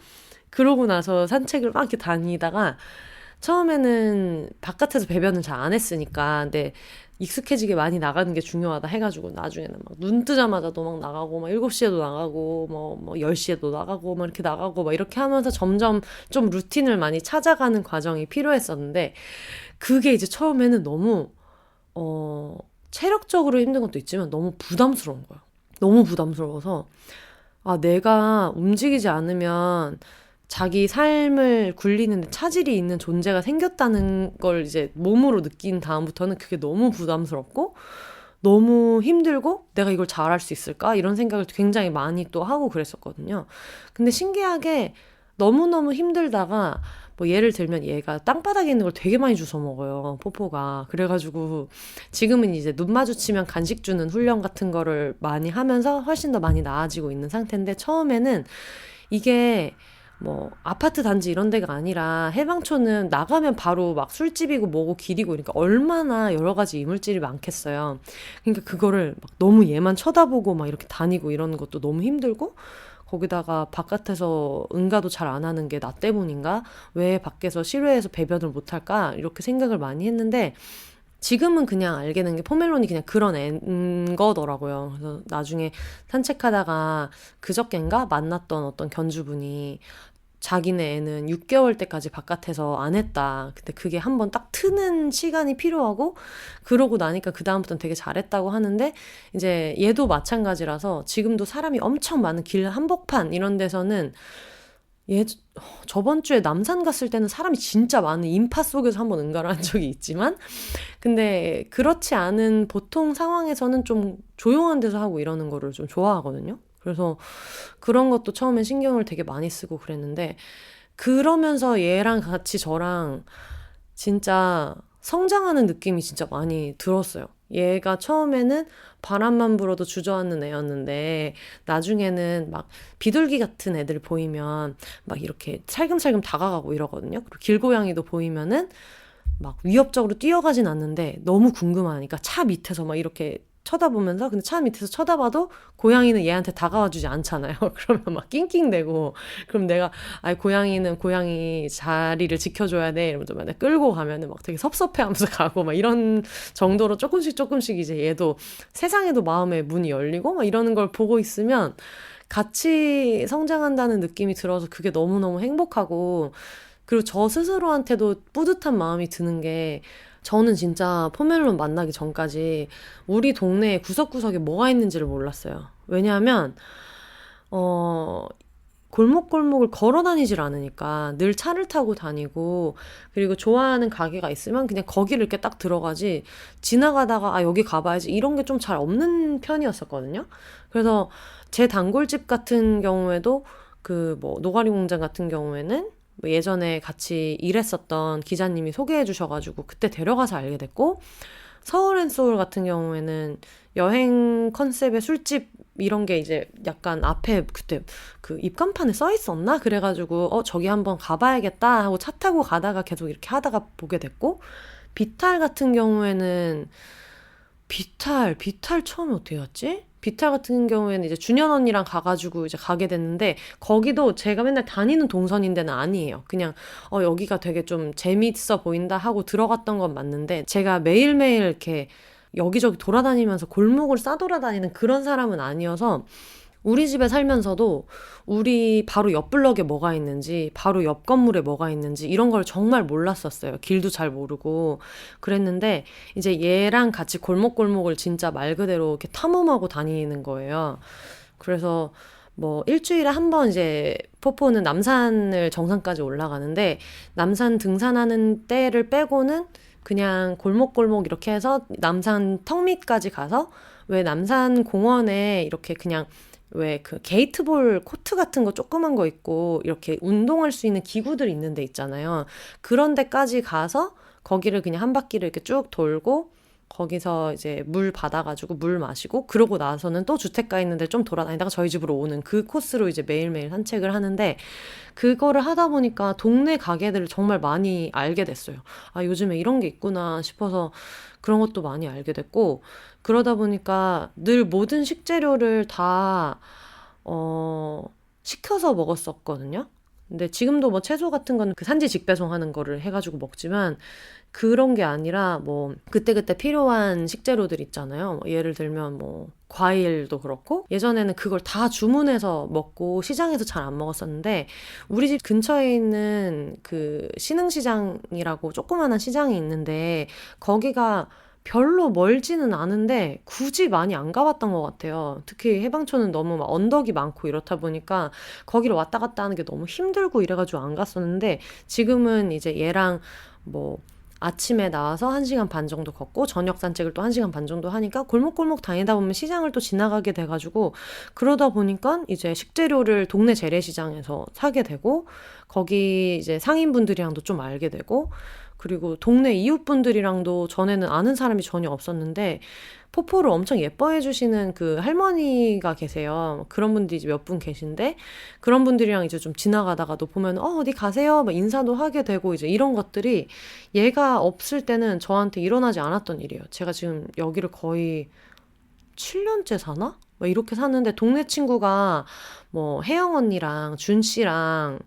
그러고 나서 산책을 막 이렇게 다니다가 처음에는 바깥에서 배변을 잘 안 했으니까, 근데 익숙해지게 많이 나가는 게 중요하다 해가지고 나중에는 막 눈 뜨자마자도 막 나가고 막 7시에도 나가고 뭐 10시에도 나가고 막 이렇게 나가고 막 이렇게 하면서 점점 좀 루틴을 많이 찾아가는 과정이 필요했었는데, 그게 이제 처음에는 너무 어 체력적으로 힘든 것도 있지만 너무 부담스러운 거야. 너무 부담스러워서 내가 움직이지 않으면 자기 삶을 굴리는데 차질이 있는 존재가 생겼다는 걸 이제 몸으로 느낀 다음부터는 그게 너무 부담스럽고 너무 힘들고 내가 이걸 잘할 수 있을까? 이런 생각을 굉장히 많이 또 하고 그랬었거든요. 근데 신기하게 너무너무 힘들다가 뭐 예를 들면 얘가 땅바닥에 있는 걸 되게 많이 주워 먹어요. 포포가. 그래가지고 지금은 이제 눈 마주치면 간식 주는 훈련 같은 거를 많이 하면서 훨씬 더 많이 나아지고 있는 상태인데, 처음에는 이게 뭐 아파트 단지 이런 데가 아니라 해방촌은 나가면 바로 막 술집이고 뭐고 길이고, 그러니까 얼마나 여러 가지 이물질이 많겠어요. 그러니까 그거를 막 너무 얘만 쳐다보고 막 이렇게 다니고 이러는 것도 너무 힘들고, 거기다가 바깥에서 응가도 잘 안 하는 게 나 때문인가? 왜 밖에서 실외에서 배변을 못 할까? 이렇게 생각을 많이 했는데, 지금은 그냥 알게 된 게 포멜론이 그냥 그런 애인 거더라고요. 그래서 나중에 산책하다가 그저껜가 만났던 어떤 견주분이 자기네 애는 6개월 때까지 바깥에서 안 했다. 근데 그게 한번 딱 트는 시간이 필요하고, 그러고 나니까 그다음부터는 되게 잘했다고 하는데, 이제 얘도 마찬가지라서 지금도 사람이 엄청 많은 길 한복판 이런 데서는, 얘 저번 주에 남산 갔을 때는 사람이 진짜 많은 인파 속에서 한번 응가를 한 적이 있지만, 근데 그렇지 않은 보통 상황에서는 좀 조용한 데서 하고 이러는 거를 좀 좋아하거든요. 그래서 그런 것도 처음엔 신경을 되게 많이 쓰고 그랬는데, 그러면서 얘랑 같이 저랑 진짜 성장하는 느낌이 진짜 많이 들었어요. 얘가 처음에는 바람만 불어도 주저앉는 애였는데, 나중에는 막 비둘기 같은 애들 보이면 막 이렇게 살금살금 다가가고 이러거든요. 그리고 길고양이도 보이면은 막 위협적으로 뛰어가진 않는데 너무 궁금하니까 차 밑에서 막 이렇게 쳐다보면서, 근데 차 밑에서 쳐다봐도 고양이는 얘한테 다가와 주지 않잖아요. 그러면 막 낑낑대고, 그럼 내가 고양이는 고양이 자리를 지켜줘야 돼 이러면서 막 끌고 가면은 막 되게 섭섭해하면서 가고 막 이런 정도로 조금씩 이제 얘도 세상에도 마음의 문이 열리고 막 이러는 걸 보고 있으면 같이 성장한다는 느낌이 들어서 그게 너무너무 행복하고, 그리고 저 스스로한테도 뿌듯한 마음이 드는 게, 저는 진짜 포멜론 만나기 전까지 우리 동네에 구석구석에 뭐가 있는지를 몰랐어요. 왜냐하면 골목골목을 걸어 다니질 않으니까 늘 차를 타고 다니고, 그리고 좋아하는 가게가 있으면 그냥 거기를 이렇게 딱 들어가지, 지나가다가 여기 가봐야지 이런 게 좀 잘 없는 편이었었거든요. 그래서 제 단골집 같은 경우에도 그 뭐 노가리 공장 같은 경우에는 뭐 예전에 같이 일했었던 기자님이 소개해 주셔가지고 그때 데려가서 알게 됐고, 서울앤소울 같은 경우에는 여행 컨셉의 술집 이런 게 이제 약간 앞에 그때 그 입간판에 써 있었나? 그래가지고 저기 한번 가봐야겠다 하고 차 타고 가다가 계속 이렇게 하다가 보게 됐고, 비탈 같은 경우에는 비탈 처음에 어떻게 갔지? 비탈 같은 경우에는 이제 준현 언니랑 가가지고 이제 가게 됐는데, 거기도 제가 맨날 다니는 동선인데는 아니에요. 그냥 여기가 되게 좀 재미있어 보인다 하고 들어갔던 건 맞는데, 제가 매일매일 이렇게 여기저기 돌아다니면서 골목을 싸돌아다니는 그런 사람은 아니어서, 우리 집에 살면서도 우리 바로 옆 블럭에 뭐가 있는지, 바로 옆 건물에 뭐가 있는지 이런 걸 정말 몰랐었어요. 길도 잘 모르고 그랬는데, 이제 얘랑 같이 골목골목을 진짜 말 그대로 이렇게 탐험하고 다니는 거예요. 그래서 뭐 일주일에 한 번 이제 포포는 남산을 정상까지 올라가는데, 남산 등산하는 때를 빼고는 그냥 골목골목 이렇게 해서 남산 턱 밑까지 가서, 왜 남산 공원에 이렇게 그냥 왜 그 게이트볼 코트 같은 거 조그만 거 있고 이렇게 운동할 수 있는 기구들 있는 데 있잖아요. 그런 데까지 가서 거기를 그냥 한 바퀴를 이렇게 쭉 돌고, 거기서 이제 물 받아가지고 물 마시고, 그러고 나서는 또 주택가 있는 데 좀 돌아다니다가 저희 집으로 오는 그 코스로 이제 매일매일 산책을 하는데, 그거를 하다 보니까 동네 가게들을 정말 많이 알게 됐어요. 요즘에 이런 게 있구나 싶어서 그런 것도 많이 알게 됐고, 그러다 보니까 늘 모든 식재료를 다 시켜서 먹었었거든요. 근데 지금도 뭐 채소 같은 건 그 산지 직배송하는 거를 해가지고 먹지만 그런 게 아니라 뭐 그때그때 필요한 식재료들 있잖아요. 뭐 예를 들면 뭐 과일도 그렇고 예전에는 그걸 다 주문해서 먹고 시장에서 잘 안 먹었었는데 우리 집 근처에 있는 그 신흥시장이라고 조그마한 시장이 있는데 거기가 별로 멀지는 않은데 굳이 많이 안 가봤던 것 같아요. 특히 해방촌은 너무 막 언덕이 많고 이렇다 보니까 거기를 왔다 갔다 하는 게 너무 힘들고 이래가지고 안 갔었는데 지금은 이제 얘랑 뭐 아침에 나와서 1시간 반 정도 걷고 저녁 산책을 또 1시간 반 정도 하니까 골목골목 다니다 보면 시장을 또 지나가게 돼가지고 그러다 보니까 이제 식재료를 동네 재래시장에서 사게 되고 거기 이제 상인분들이랑도 좀 알게 되고 그리고 동네 이웃분들이랑도 전에는 아는 사람이 전혀 없었는데 포포를 엄청 예뻐해 주시는 그 할머니가 계세요. 그런 분들이 이제 몇 분 계신데 그런 분들이랑 이제 좀 지나가다가도 보면 어디 가세요? 막 인사도 하게 되고 이제 이런 것들이 얘가 없을 때는 저한테 일어나지 않았던 일이에요. 제가 지금 여기를 거의 7년째 사나? 막 이렇게 사는데 동네 친구가 뭐 혜영 언니랑 준 씨랑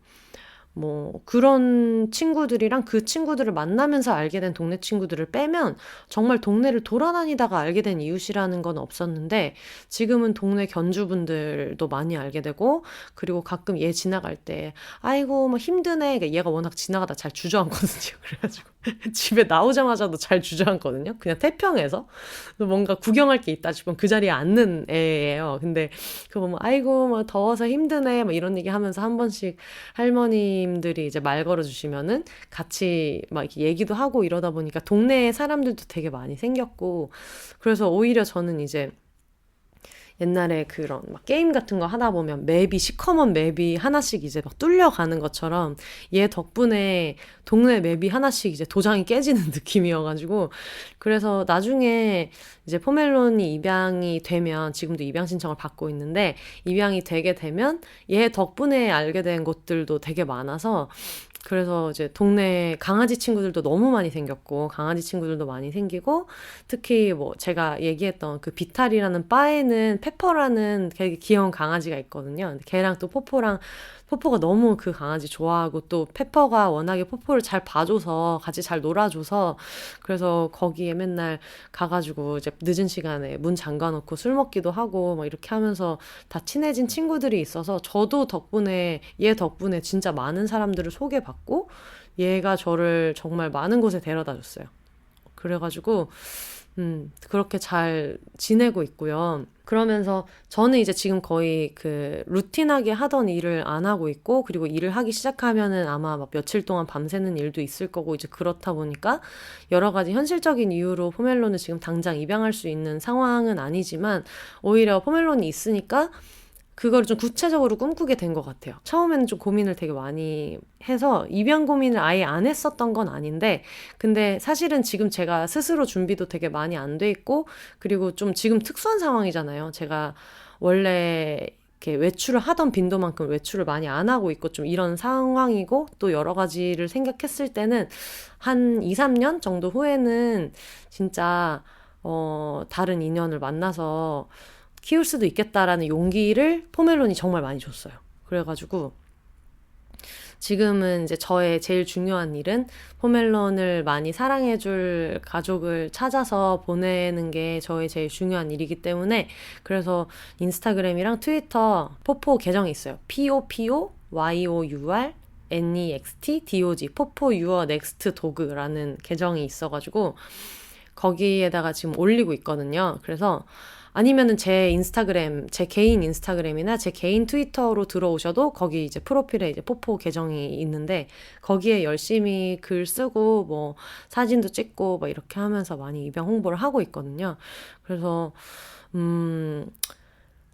뭐 그런 친구들이랑 그 친구들을 만나면서 알게 된 동네 친구들을 빼면 정말 동네를 돌아다니다가 알게 된 이웃이라는 건 없었는데 지금은 동네 견주분들도 많이 알게 되고 그리고 가끔 얘 지나갈 때 아이고 뭐 힘드네. 그러니까 얘가 워낙 지나가다 잘 주저앉거든요. 그래가지고 집에 나오자마자도 잘 주저앉거든요. 그냥 태평해서 뭔가 구경할 게 있다 싶으면 그 자리에 앉는 애예요. 근데 그거 보면 아이고 뭐 더워서 힘드네. 뭐 이런 얘기 하면서 한 번씩 할머님들이 이제 말 걸어주시면은 같이 막 이렇게 얘기도 하고 이러다 보니까 동네에 사람들도 되게 많이 생겼고 그래서 오히려 저는 이제 옛날에 그런 막 게임 같은 거 하다 보면 맵이 시커먼 맵이 하나씩 이제 막 뚫려가는 것처럼 얘 덕분에 동네 맵이 하나씩 이제 도장이 깨지는 느낌이어가지고 그래서 나중에 이제 포멜론이 입양이 되면 지금도 입양 신청을 받고 있는데 입양이 되게 되면 얘 덕분에 알게 된 것들도 되게 많아서 그래서 이제 동네 강아지 친구들도 너무 많이 생겼고 강아지 친구들도 많이 생기고 특히 뭐 제가 얘기했던 그 비탈이라는 바에는 페퍼라는 되게 귀여운 강아지가 있거든요. 근데 걔랑 또 포포랑 포포가 너무 그 강아지 좋아하고 또 페퍼가 워낙에 포포를 잘 봐줘서 같이 잘 놀아줘서 그래서 거기에 맨날 가가지고 이제 늦은 시간에 문 잠가놓고 술 먹기도 하고 막 이렇게 하면서 다 친해진 친구들이 있어서 저도 덕분에 얘 덕분에 진짜 많은 사람들을 소개받고 얘가 저를 정말 많은 곳에 데려다 줬어요. 그래가지고 그렇게 잘 지내고 있고요. 그러면서 저는 이제 지금 거의 그 루틴하게 하던 일을 안 하고 있고, 그리고 일을 하기 시작하면은 아마 막 며칠 동안 밤새는 일도 있을 거고, 이제 그렇다 보니까 여러 가지 현실적인 이유로 포멜론을 지금 당장 입양할 수 있는 상황은 아니지만, 오히려 포멜론이 있으니까 그걸 좀 구체적으로 꿈꾸게 된 것 같아요. 처음에는 좀 고민을 되게 많이 해서 입양 고민을 아예 안 했었던 건 아닌데 근데 사실은 지금 제가 스스로 준비도 되게 많이 안 돼 있고 그리고 좀 지금 특수한 상황이잖아요. 제가 원래 이렇게 외출을 하던 빈도만큼 외출을 많이 안 하고 있고 좀 이런 상황이고 또 여러 가지를 생각했을 때는 한 2, 3년 정도 후에는 진짜 다른 인연을 만나서 키울 수도 있겠다라는 용기를 포멜론이 정말 많이 줬어요. 그래가지고 지금은 이제 저의 제일 중요한 일은 포멜론을 많이 사랑해줄 가족을 찾아서 보내는 게 저의 제일 중요한 일이기 때문에 그래서 인스타그램이랑 트위터 포포 계정이 있어요. POPOYOUR NEXT DOG 포포 유어 넥스트 도그라는 계정이 있어가지고 거기에다가 지금 올리고 있거든요. 그래서 아니면은 제 인스타그램, 제 개인 인스타그램이나 제 개인 트위터로 들어오셔도 거기 이제 프로필에 이제 포포 계정이 있는데 거기에 열심히 글 쓰고 뭐 사진도 찍고 뭐 이렇게 하면서 많이 입양 홍보를 하고 있거든요. 그래서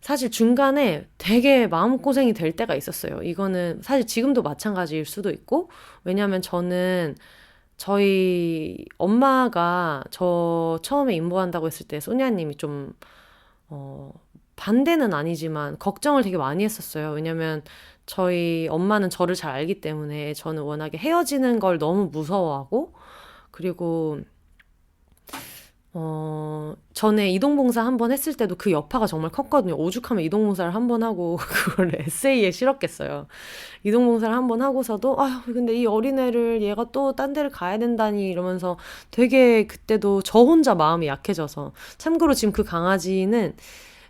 사실 중간에 되게 마음고생이 될 때가 있었어요. 이거는 사실 지금도 마찬가지일 수도 있고 왜냐면 저는 저희 엄마가 저 처음에 임보한다고 했을 때 소니아님이 좀 반대는 아니지만 걱정을 되게 많이 했었어요. 왜냐면 저희 엄마는 저를 잘 알기 때문에 저는 워낙에 헤어지는 걸 너무 무서워하고 그리고 전에 이동봉사 한 번 했을 때도 그 여파가 정말 컸거든요. 오죽하면 이동봉사를 한 번 하고 그걸 에세이에 실었겠어요. 이동봉사를 한 번 하고서도 아휴 근데 이 어린애를 얘가 또 딴 데를 가야 된다니 이러면서 되게 그때도 저 혼자 마음이 약해져서 참고로 지금 그 강아지는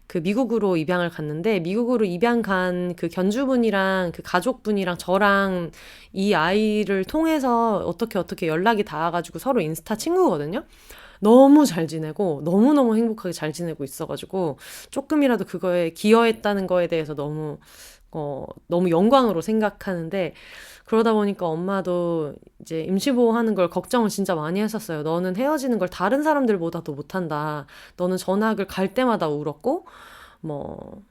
그 미국으로 입양을 갔는데 미국으로 입양 간 그 견주분이랑 그 가족분이랑 저랑 이 아이를 통해서 어떻게 연락이 닿아가지고 서로 인스타 친구거든요. 너무 잘 지내고 너무너무 행복하게 잘 지내고 있어가지고 조금이라도 그거에 기여했다는 거에 대해서 너무 영광으로 생각하는데 그러다 보니까 엄마도 이제 임시보호하는 걸 걱정을 진짜 많이 했었어요. 너는 헤어지는 걸 다른 사람들보다도 못한다. 너는 전학을 갈 때마다 울었고 뭐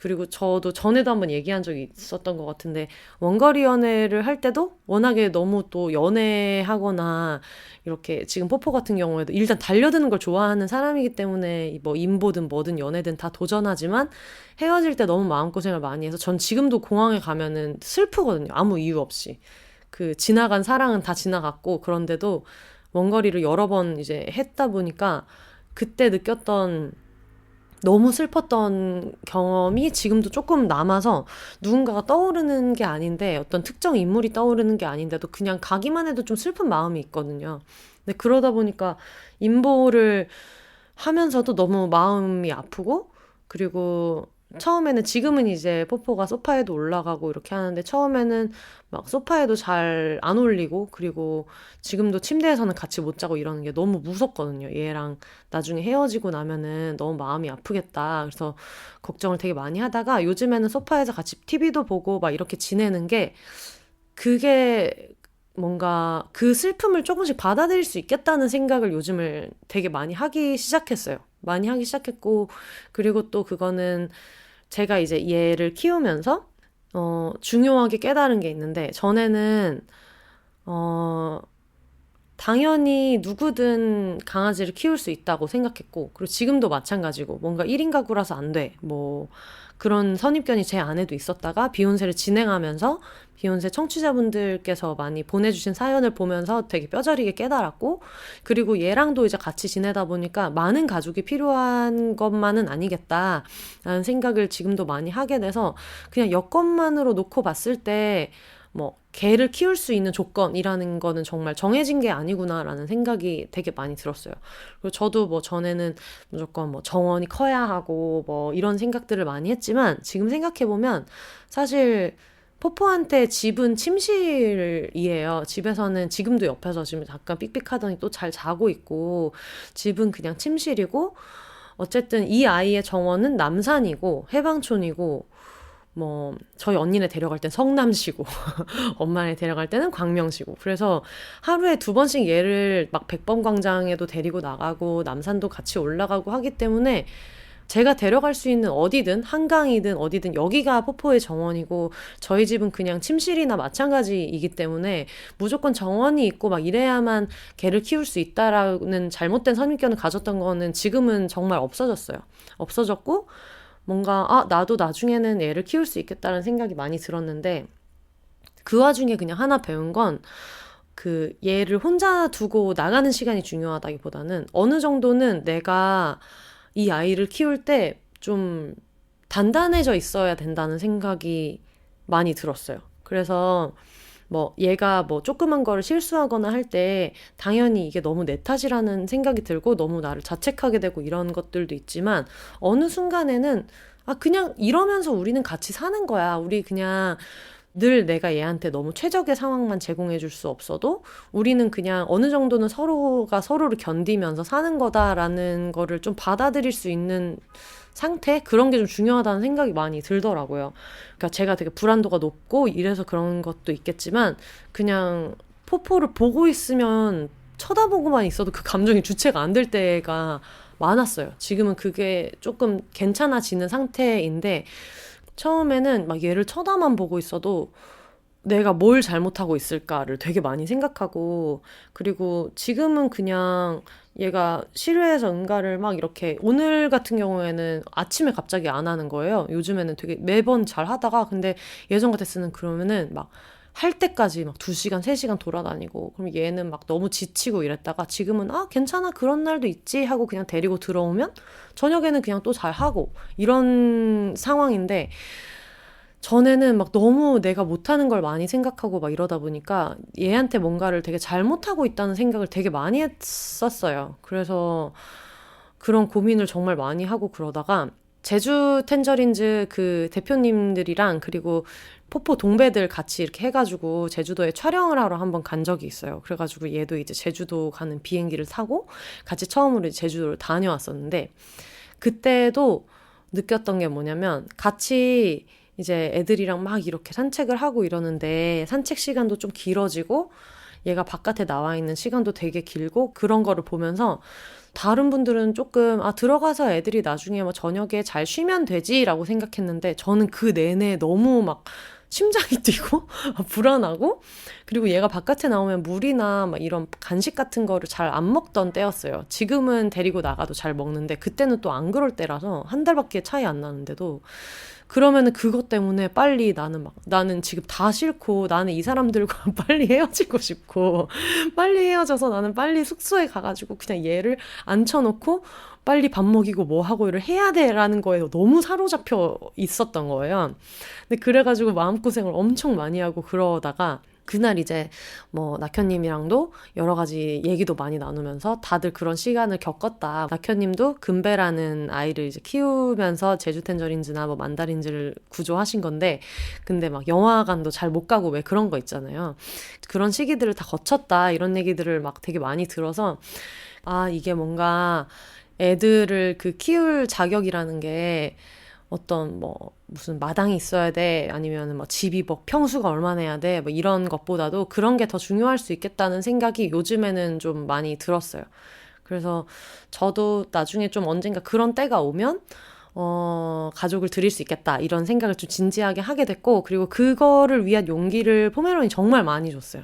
그리고 저도 전에도 한번 얘기한 적이 있었던 것 같은데 원거리 연애를 할 때도 워낙에 너무 또 연애하거나 이렇게 지금 뽀뽀 같은 경우에도 일단 달려드는 걸 좋아하는 사람이기 때문에 뭐 인보든 뭐든 연애든 다 도전하지만 헤어질 때 너무 마음고생을 많이 해서 전 지금도 공항에 가면은 슬프거든요. 아무 이유 없이. 그 지나간 사랑은 다 지나갔고 그런데도 원거리를 여러 번 이제 했다 보니까 그때 느꼈던 너무 슬펐던 경험이 지금도 조금 남아서 누군가가 떠오르는 게 아닌데 어떤 특정 인물이 떠오르는 게 아닌데도 그냥 가기만 해도 좀 슬픈 마음이 있거든요. 근데 그러다 보니까 인보를 하면서도 너무 마음이 아프고 그리고 처음에는 지금은 이제 뽀뽀가 소파에도 올라가고 이렇게 하는데 처음에는 막 소파에도 잘 안 올리고 그리고 지금도 침대에서는 같이 못 자고 이러는 게 너무 무섭거든요. 얘랑 나중에 헤어지고 나면은 너무 마음이 아프겠다. 그래서 걱정을 되게 많이 하다가 요즘에는 소파에서 같이 TV도 보고 막 이렇게 지내는 게 그게 뭔가 그 슬픔을 조금씩 받아들일 수 있겠다는 생각을 요즘을 되게 많이 하기 시작했어요. 많이 하기 시작했고, 그리고 또 그거는 제가 이제 얘를 키우면서, 중요하게 깨달은 게 있는데, 전에는, 어, 당연히 누구든 강아지를 키울 수 있다고 생각했고, 그리고 지금도 마찬가지고, 뭔가 1인 가구라서 안 돼. 뭐, 그런 선입견이 제 안에도 있었다가, 비욘세를 진행하면서, 비욘세 청취자분들께서 많이 보내주신 사연을 보면서 되게 뼈저리게 깨달았고, 그리고 얘랑도 이제 같이 지내다 보니까 많은 가족이 필요한 것만은 아니겠다라는 생각을 지금도 많이 하게 돼서, 그냥 여건만으로 놓고 봤을 때, 뭐 개를 키울 수 있는 조건이라는 거는 정말 정해진 게 아니구나라는 생각이 되게 많이 들었어요. 그리고 저도 뭐 전에는 무조건 뭐 정원이 커야 하고 뭐 이런 생각들을 많이 했지만 지금 생각해 보면 사실 포포한테 집은 침실이에요. 집에서는 지금도 옆에서 지금 잠깐 삑삑하더니 또 잘 자고 있고 집은 그냥 침실이고 어쨌든 이 아이의 정원은 남산이고 해방촌이고 뭐 저희 언니네 데려갈 땐 성남시고 엄마네 데려갈 때는 광명시고 그래서 하루에 2번씩 얘를 막 백범광장에도 데리고 나가고 남산도 같이 올라가고 하기 때문에 제가 데려갈 수 있는 어디든 한강이든 어디든 여기가 포포의 정원이고 저희 집은 그냥 침실이나 마찬가지이기 때문에 무조건 정원이 있고 막 이래야만 개를 키울 수 있다라는 잘못된 선입견을 가졌던 거는 지금은 정말 없어졌어요. 없어졌고 뭔가 나도 나중에는 애를 키울 수 있겠다는 생각이 많이 들었는데 그 와중에 그냥 하나 배운 건 그 얘를 혼자 두고 나가는 시간이 중요하다기보다는 어느 정도는 내가 이 아이를 키울 때 좀 단단해져 있어야 된다는 생각이 많이 들었어요. 그래서 뭐 얘가 뭐 조그만 거를 실수하거나 할 때 당연히 이게 너무 내 탓이라는 생각이 들고 너무 나를 자책하게 되고 이런 것들도 있지만 어느 순간에는 그냥 이러면서 우리는 같이 사는 거야. 우리 그냥 늘 내가 얘한테 너무 최적의 상황만 제공해 줄 수 없어도 우리는 그냥 어느 정도는 서로가 서로를 견디면서 사는 거다라는 거를 좀 받아들일 수 있는 상태? 그런 게 좀 중요하다는 생각이 많이 들더라고요. 그러니까 제가 되게 불안도가 높고 이래서 그런 것도 있겠지만 그냥 포포를 보고 있으면 쳐다보고만 있어도 그 감정이 주체가 안 될 때가 많았어요. 지금은 그게 조금 괜찮아지는 상태인데 처음에는 막 얘를 쳐다만 보고 있어도 내가 뭘 잘못하고 있을까를 되게 많이 생각하고 그리고 지금은 그냥 얘가 실외에서 응가를 막 이렇게 오늘 같은 경우에는 아침에 갑자기 안 하는 거예요. 요즘에는 되게 매번 잘 하다가 근데 예전 같았으면 그러면은 막 할 때까지 막 2시간, 3시간 돌아다니고, 그럼 얘는 막 너무 지치고 이랬다가 지금은 괜찮아, 그런 날도 있지 하고 그냥 데리고 들어오면 저녁에는 그냥 또 잘 하고 이런 상황인데, 전에는 막 너무 내가 못하는 걸 많이 생각하고 막 이러다 보니까 얘한테 뭔가를 되게 잘못하고 있다는 생각을 되게 많이 했었어요. 그래서 그런 고민을 정말 많이 하고 그러다가 제주 텐저린즈 그 대표님들이랑 그리고 포포 동배들 같이 이렇게 해가지고 제주도에 촬영을 하러 한번 간 적이 있어요. 그래가지고 얘도 이제 제주도 가는 비행기를 타고 같이 처음으로 이제 제주도를 다녀왔었는데, 그때도 느꼈던 게 뭐냐면 같이 이제 애들이랑 막 이렇게 산책을 하고 이러는데 산책 시간도 좀 길어지고 얘가 바깥에 나와 있는 시간도 되게 길고, 그런 거를 보면서 다른 분들은 조금 들어가서 애들이 나중에 뭐 저녁에 잘 쉬면 되지라고 생각했는데, 저는 그 내내 너무 막 심장이 뛰고 불안하고, 그리고 얘가 바깥에 나오면 물이나 막 이런 간식 같은 거를 잘 안 먹던 때였어요. 지금은 데리고 나가도 잘 먹는데 그때는 또 안 그럴 때라서, 한 달밖에 차이 안 나는데도. 그러면은 그것 때문에 빨리 나는 지금 다 싫고 나는 이 사람들과 빨리 헤어지고 싶고 빨리 헤어져서 나는 빨리 숙소에 가가지고 그냥 얘를 앉혀놓고 빨리 밥 먹이고 뭐 하고 일을 해야 돼라는 거에 너무 사로잡혀 있었던 거예요. 근데 그래가지고 마음고생을 엄청 많이 하고 그러다가 그날 이제 뭐 낙현님이랑도 여러 가지 얘기도 많이 나누면서 다들 그런 시간을 겪었다. 낙현님도 금배라는 아이를 이제 키우면서 제주 텐저린즈나 뭐 만다린즈를 구조하신 건데, 근데 막 영화관도 잘 못 가고 왜 그런 거 있잖아요. 그런 시기들을 다 거쳤다, 이런 얘기들을 막 되게 많이 들어서 이게 뭔가 애들을 키울 자격이라는 게 어떤 뭐 무슨 마당이 있어야 돼, 아니면 뭐 집이 뭐 평수가 얼마나 해야 돼, 뭐 이런 것보다도 그런 게 더 중요할 수 있겠다는 생각이 요즘에는 좀 많이 들었어요. 그래서 저도 나중에 좀 언젠가 그런 때가 오면 가족을 드릴 수 있겠다, 이런 생각을 좀 진지하게 하게 됐고, 그리고 그거를 위한 용기를 포메론이 정말 많이 줬어요.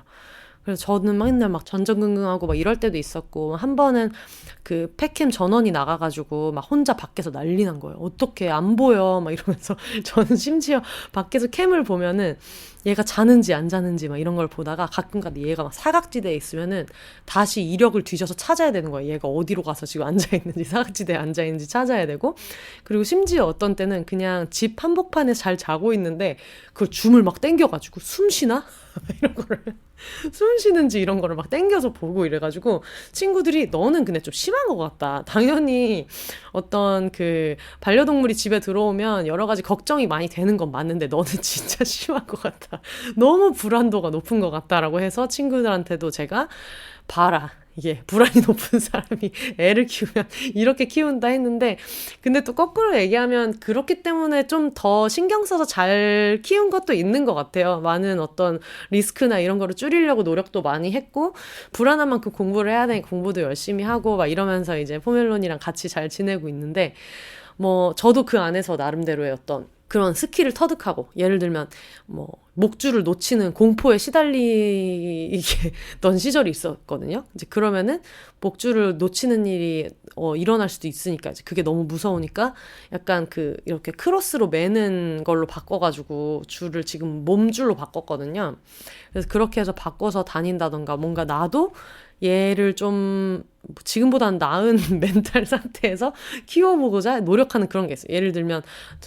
그래서 저는 맨날 막 전전긍긍하고 막 이럴 때도 있었고, 한 번은 그 팩캠 전원이 나가가지고 막 혼자 밖에서 난리 난 거예요. 어떻게 안 보여 막 이러면서 저는 심지어 밖에서 캠을 보면은 얘가 자는지 안 자는지 막 이런 걸 보다가 가끔가다 얘가 막 사각지대에 있으면은 다시 이력을 뒤져서 찾아야 되는 거예요. 얘가 어디로 가서 지금 앉아있는지, 사각지대에 앉아있는지 찾아야 되고, 그리고 심지어 어떤 때는 그냥 집 한복판에 잘 자고 있는데 그걸 줌을 막 당겨가지고 숨 쉬나? 이런 거를 숨 쉬는지 이런 거를 막 당겨서 보고 이래가지고 친구들이 너는 근데 좀 심한 것 같다. 당연히 어떤 그 반려동물이 집에 들어오면 여러 가지 걱정이 많이 되는 건 맞는데 너는 진짜 심한 것 같다. 너무 불안도가 높은 것 같다라고 해서 친구들한테도 제가 봐라, 이게 불안이 높은 사람이 애를 키우면 이렇게 키운다 했는데, 근데 또 거꾸로 얘기하면 그렇기 때문에 좀 더 신경 써서 잘 키운 것도 있는 것 같아요. 많은 어떤 리스크나 이런 거를 줄이려고 노력도 많이 했고, 불안한 만큼 공부를 해야 되니 공부도 열심히 하고 막 이러면서 이제 포멜론이랑 같이 잘 지내고 있는데, 뭐 저도 그 안에서 나름대로의 어떤 그런 스킬을 터득하고, 예를 들면 뭐 목줄을 놓치는 공포에 시달리던 시절이 있었거든요. 이제 그러면은 목줄을 놓치는 일이 일어날 수도 있으니까 이제 그게 너무 무서우니까 약간 이렇게 크로스로 매는 걸로 바꿔가지고 줄을 지금 몸줄로 바꿨거든요. 그래서 그렇게 해서 바꿔서 다닌다던가, 뭔가 나도 얘를 좀 지금보다는 나은 멘탈 상태에서 키워보고자 노력하는 그런 게 있어요. 예를 들면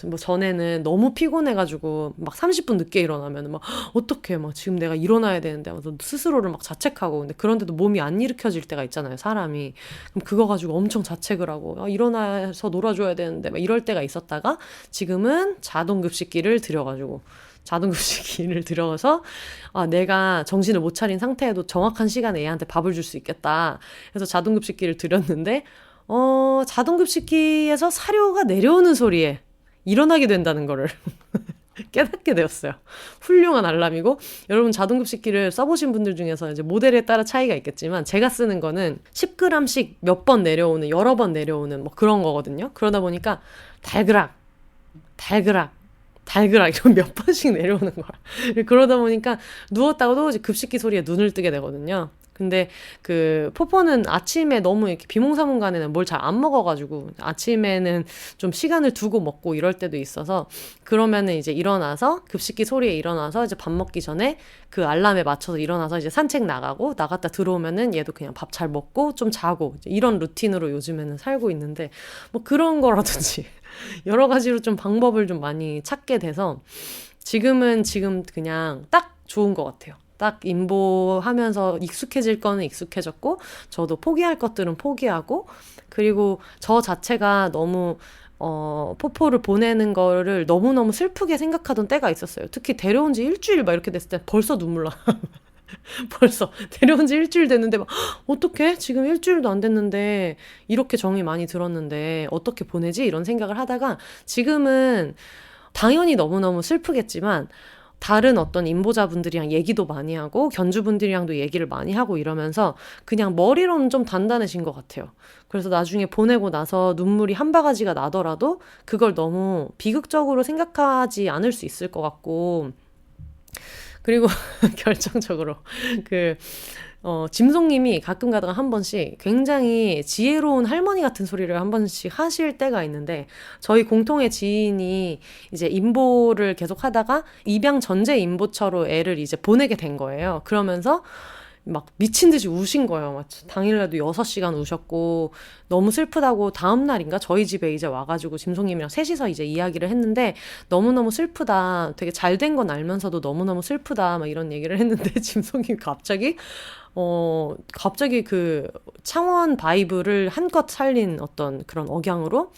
뭐 전에는 너무 피곤해가지고 막 30분 늦게 일어나면 막 어떡해, 막 지금 내가 일어나야 되는데 스스로를 막 자책하고, 근데 그런데도 몸이 안 일으켜질 때가 있잖아요, 사람이. 그럼 그거 가지고 엄청 자책을 하고 일어나서 놀아줘야 되는데 막 이럴 때가 있었다가, 지금은 자동급식기를 들여가지고 자동급식기를 들여서 내가 정신을 못 차린 상태에도 정확한 시간에 애한테 밥을 줄 수 있겠다. 그래서 자동급식기를 들였는데 자동급식기에서 사료가 내려오는 소리에 일어나게 된다는 거를 깨닫게 되었어요. 훌륭한 알람이고, 여러분 자동급식기를 써보신 분들 중에서 이제 모델에 따라 차이가 있겠지만 제가 쓰는 거는 10g씩 몇 번 내려오는, 여러 번 내려오는 뭐 그런 거거든요. 그러다 보니까 달그락 이런 몇 번씩 내려오는 거야. 그러다 보니까 누웠다가도 이제 급식기 소리에 눈을 뜨게 되거든요. 근데 그 포포는 아침에 너무 이렇게 비몽사몽간에는 뭘 잘 안 먹어가지고 아침에는 좀 시간을 두고 먹고 이럴 때도 있어서 그러면은 이제 일어나서 급식기 소리에 일어나서 이제 밥 먹기 전에 그 알람에 맞춰서 일어나서 이제 산책 나가고 나갔다 들어오면은 얘도 그냥 밥 잘 먹고 좀 자고 이런 루틴으로 요즘에는 살고 있는데 뭐 그런 거라든지 여러 가지로 좀 방법을 좀 많이 찾게 돼서 지금 그냥 딱 좋은 것 같아요. 딱 인보하면서 익숙해질 거는 익숙해졌고 저도 포기할 것들은 포기하고 그리고 저 자체가 너무 포포를 보내는 거를 너무너무 슬프게 생각하던 때가 있었어요. 특히 데려온 지 일주일 막 이렇게 됐을 때 벌써 눈물 나. 벌써 데려온 지 일주일 됐는데 막 어떡해? 지금 일주일도 안 됐는데 이렇게 정이 많이 들었는데 어떻게 보내지? 이런 생각을 하다가 지금은 당연히 너무너무 슬프겠지만 다른 어떤 인보자분들이랑 얘기도 많이 하고 견주분들이랑도 얘기를 많이 하고 이러면서 그냥 머리로는 좀 단단해진 것 같아요. 그래서 나중에 보내고 나서 눈물이 한 바가지가 나더라도 그걸 너무 비극적으로 생각하지 않을 수 있을 것 같고 그리고 결정적으로 그 짐송님이 가끔 가다가 한 번씩 굉장히 지혜로운 할머니 같은 소리를 한 번씩 하실 때가 있는데 저희 공통의 지인이 이제 인보를 계속 하다가 입양 전제 인보처로 애를 이제 보내게 된 거예요. 그러면서 막 미친 듯이 우신 거예요. 막 당일날도 6시간 우셨고 너무 슬프다고 다음 날인가 저희 집에 이제 와가지고 짐송님이랑 셋이서 이제 이야기를 했는데 너무너무 슬프다. 되게 잘 된 건 알면서도 너무너무 슬프다. 막 이런 얘기를 했는데 짐송님이 갑자기 그 창원 바이브를 한껏 살린 어떤 그런 억양으로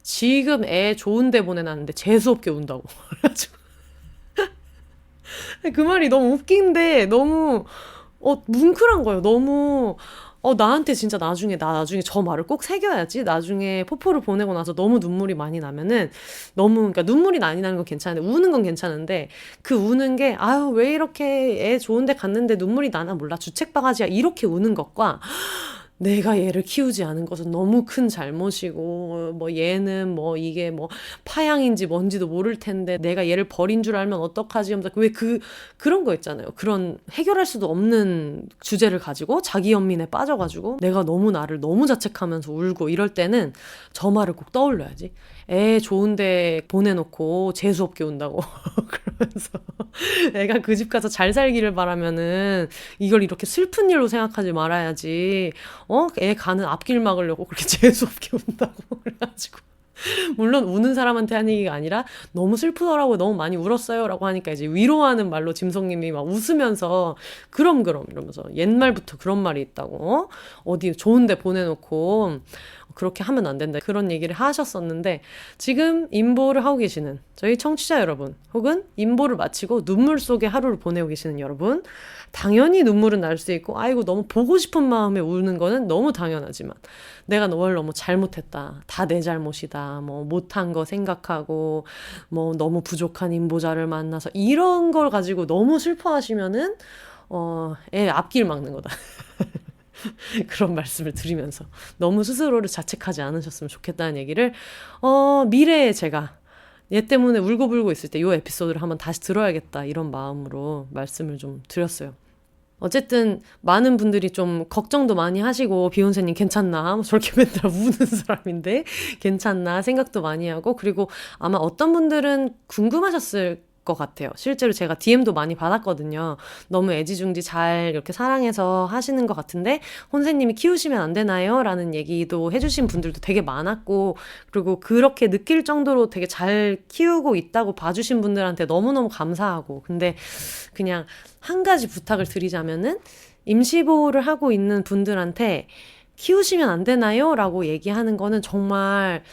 지금 애 좋은데 보내놨는데 재수없게 운다고. 그래가지고 그 말이 너무 웃긴데 너무 뭉클한 거예요. 너무, 나한테 진짜 나 나중에 저 말을 꼭 새겨야지. 나중에 포포를 보내고 나서 너무 눈물이 많이 나면은, 그러니까 눈물이 많이 나는 건 괜찮은데, 우는 건 괜찮은데, 그 우는 게, 아유, 왜 이렇게 애 좋은데 갔는데 눈물이 나나 몰라. 주책바가지야. 이렇게 우는 것과, 내가 얘를 키우지 않은 것은 너무 큰 잘못이고, 뭐 얘는 뭐 이게 뭐 파양인지 뭔지도 모를 텐데, 내가 얘를 버린 줄 알면 어떡하지? 하면서 그런 거 있잖아요. 그런 해결할 수도 없는 주제를 가지고 자기 연민에 빠져가지고, 내가 너무 나를 너무 자책하면서 울고 이럴 때는 저 말을 꼭 떠올려야지. 애 좋은데 보내놓고 재수없게 운다고. 그러면서 애가 그 집 가서 잘 살기를 바라면은 이걸 이렇게 슬픈 일로 생각하지 말아야지. 애 가는 앞길 막으려고 그렇게 재수없게 운다고. 그래가지고. 물론 우는 사람한테 하는 얘기가 아니라 너무 슬프더라고 너무 많이 울었어요 라고 하니까 이제 위로하는 말로 짐송님이 막 웃으면서 그럼 이러면서 옛말부터 그런 말이 있다고 어디 좋은데 보내놓고 그렇게 하면 안 된다 그런 얘기를 하셨었는데 지금 인보를 하고 계시는 저희 청취자 여러분 혹은 인보를 마치고 눈물 속의 하루를 보내고 계시는 여러분 당연히 눈물은 날 수 있고 아이고 너무 보고 싶은 마음에 우는 거는 너무 당연하지만 내가 널 너무 잘못했다 다 내 잘못이다 뭐 못한 거 생각하고 뭐 너무 부족한 인보자를 만나서 이런 걸 가지고 너무 슬퍼하시면은 애 앞길 막는 거다. 그런 말씀을 드리면서 너무 스스로를 자책하지 않으셨으면 좋겠다는 얘기를 미래에 제가 얘 때문에 울고불고 있을 때 이 에피소드를 한번 다시 들어야겠다 이런 마음으로 말씀을 좀 드렸어요. 어쨌든 많은 분들이 좀 걱정도 많이 하시고 비욘세님 괜찮나? 저렇게 맨날 우는 사람인데 괜찮나? 생각도 많이 하고 그리고 아마 어떤 분들은 궁금하셨을 것 같아요. 실제로 제가 DM도 많이 받았거든요. 너무 애지중지 잘 이렇게 사랑해서 하시는 것 같은데 혼세님이 키우시면 안 되나요? 라는 얘기도 해주신 분들도 되게 많았고 그리고 그렇게 느낄 정도로 되게 잘 키우고 있다고 봐주신 분들한테 너무너무 감사하고 근데 그냥 한 가지 부탁을 드리자면은 임시보호를 하고 있는 분들한테 키우시면 안 되나요? 라고 얘기하는 거는 정말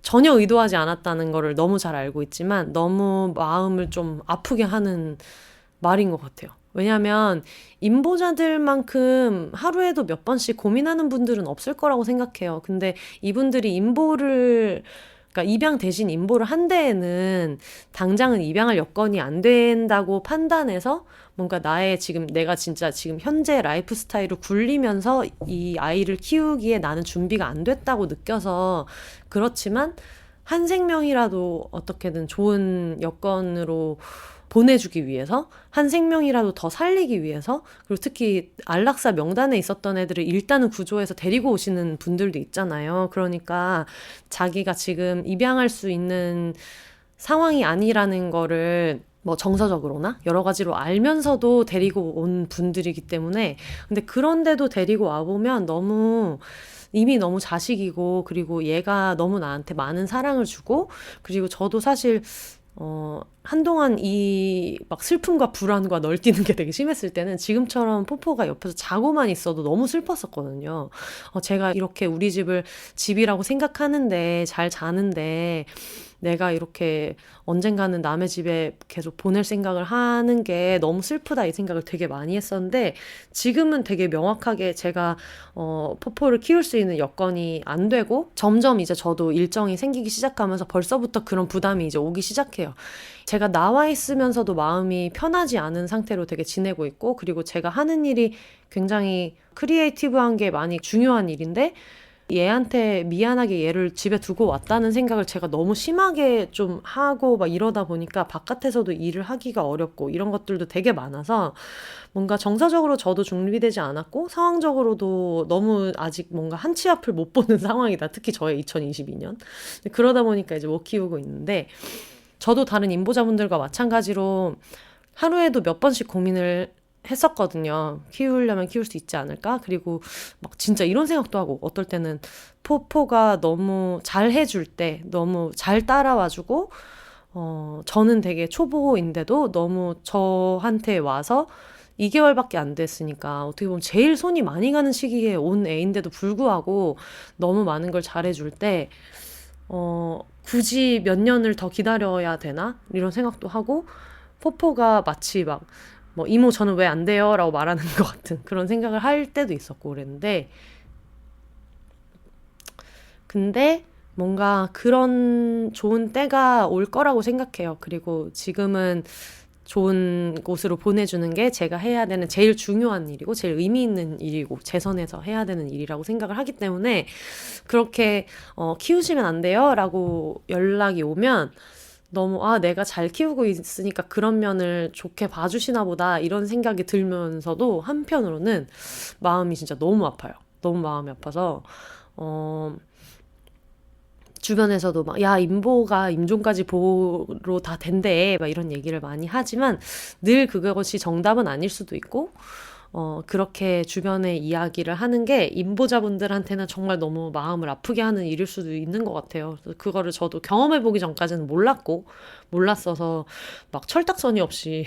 전혀 의도하지 않았다는 거를 너무 잘 알고 있지만 너무 마음을 좀 아프게 하는 말인 것 같아요. 왜냐하면 임보자들만큼 하루에도 몇 번씩 고민하는 분들은 없을 거라고 생각해요. 근데 이분들이 그러니까 입양 대신 인보를 한 데에는 당장은 입양할 여건이 안 된다고 판단해서 뭔가 내가 진짜 지금 현재 라이프 스타일을 굴리면서 이 아이를 키우기에 나는 준비가 안 됐다고 느껴서 그렇지만 한 생명이라도 어떻게든 좋은 여건으로 보내주기 위해서, 한 생명이라도 더 살리기 위해서, 그리고 특히 안락사 명단에 있었던 애들을 일단은 구조해서 데리고 오시는 분들도 있잖아요. 그러니까 자기가 지금 입양할 수 있는 상황이 아니라는 거를 뭐 정서적으로나 여러 가지로 알면서도 데리고 온 분들이기 때문에, 근데 그런데도 데리고 와보면 이미 너무 자식이고, 그리고 얘가 너무 나한테 많은 사랑을 주고, 그리고 저도 사실 한동안 이 막 슬픔과 불안과 널뛰는 게 되게 심했을 때는 지금처럼 포포가 옆에서 자고만 있어도 너무 슬펐었거든요. 제가 이렇게 우리 집을 집이라고 생각하는데, 잘 자는데, 내가 이렇게 언젠가는 남의 집에 계속 보낼 생각을 하는 게 너무 슬프다, 이 생각을 되게 많이 했었는데, 지금은 되게 명확하게 제가 포포를 키울 수 있는 여건이 안 되고, 점점 이제 저도 일정이 생기기 시작하면서 벌써부터 그런 부담이 이제 오기 시작해요. 제가 나와 있으면서도 마음이 편하지 않은 상태로 되게 지내고 있고, 그리고 제가 하는 일이 굉장히 크리에이티브한 게 많이 중요한 일인데, 얘한테 미안하게 얘를 집에 두고 왔다는 생각을 제가 너무 심하게 좀 하고 막 이러다 보니까 바깥에서도 일을 하기가 어렵고 이런 것들도 되게 많아서, 뭔가 정서적으로 저도 준비되지 않았고 상황적으로도 너무 아직 뭔가 한 치 앞을 못 보는 상황이다. 특히 저의 2022년. 그러다 보니까 이제 못 키우고 있는데, 저도 다른 임보자분들과 마찬가지로 하루에도 몇 번씩 고민을 했었거든요. 키우려면 키울 수 있지 않을까? 그리고 막 진짜 이런 생각도 하고, 어떨 때는 포포가 너무 잘 해줄 때, 너무 잘 따라와주고, 저는 되게 초보인데도 너무 저한테 와서 2개월밖에 안 됐으니까 어떻게 보면 제일 손이 많이 가는 시기에 온 애인데도 불구하고 너무 많은 걸 잘해줄 때, 굳이 몇 년을 더 기다려야 되나? 이런 생각도 하고, 포포가 마치 막, 뭐, 이모 저는 왜 안 돼요? 라고 말하는 것 같은 그런 생각을 할 때도 있었고 그랬는데, 근데 뭔가 그런 좋은 때가 올 거라고 생각해요. 그리고 지금은 좋은 곳으로 보내주는 게 제가 해야 되는 제일 중요한 일이고 제일 의미 있는 일이고 최선에서 해야 되는 일이라고 생각을 하기 때문에, 그렇게 키우시면 안 돼요? 라고 연락이 오면 너무 내가 잘 키우고 있으니까 그런 면을 좋게 봐주시나 보다, 이런 생각이 들면서도 한편으로는 마음이 진짜 너무 아파요. 너무 마음이 아파서 주변에서도 막, 야, 임보가 임종까지 보러 다 된대, 막 이런 얘기를 많이 하지만 늘 그것이 정답은 아닐 수도 있고, 그렇게 주변에 이야기를 하는 게 임보자분들한테는 정말 너무 마음을 아프게 하는 일일 수도 있는 것 같아요. 그래서 그거를 저도 경험해보기 전까지는 몰랐어서 막 철딱서니 없이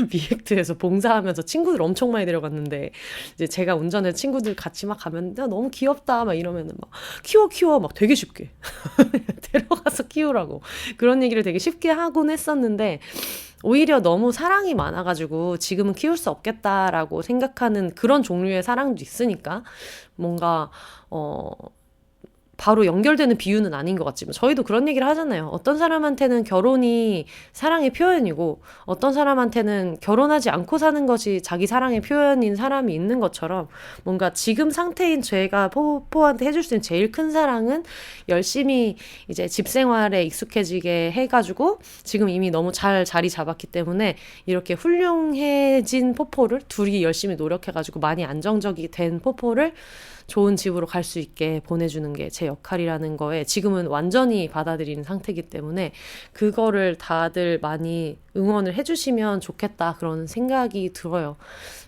비액트에서 봉사하면서 친구들 엄청 많이 데려갔는데, 이제 제가 운전해서 친구들 같이 막 가면 너무 귀엽다 막 이러면은 막 키워 막 되게 쉽게 데려가서 키우라고 그런 얘기를 되게 쉽게 하곤 했었는데, 오히려 너무 사랑이 많아가지고 지금은 키울 수 없겠다라고 생각하는 그런 종류의 사랑도 있으니까, 뭔가 바로 연결되는 비유는 아닌 것 같지만 저희도 그런 얘기를 하잖아요. 어떤 사람한테는 결혼이 사랑의 표현이고 어떤 사람한테는 결혼하지 않고 사는 것이 자기 사랑의 표현인 사람이 있는 것처럼, 뭔가 지금 상태인 제가 포포한테 해줄 수 있는 제일 큰 사랑은 열심히 이제 집 생활에 익숙해지게 해가지고 지금 이미 너무 잘 자리 잡았기 때문에 이렇게 훌륭해진 포포를, 둘이 열심히 노력해가지고 많이 안정적이 된 포포를 좋은 집으로 갈 수 있게 보내주는 게 제 역할이라는 거에 지금은 완전히 받아들이는 상태이기 때문에, 그거를 다들 많이 응원을 해주시면 좋겠다, 그런 생각이 들어요.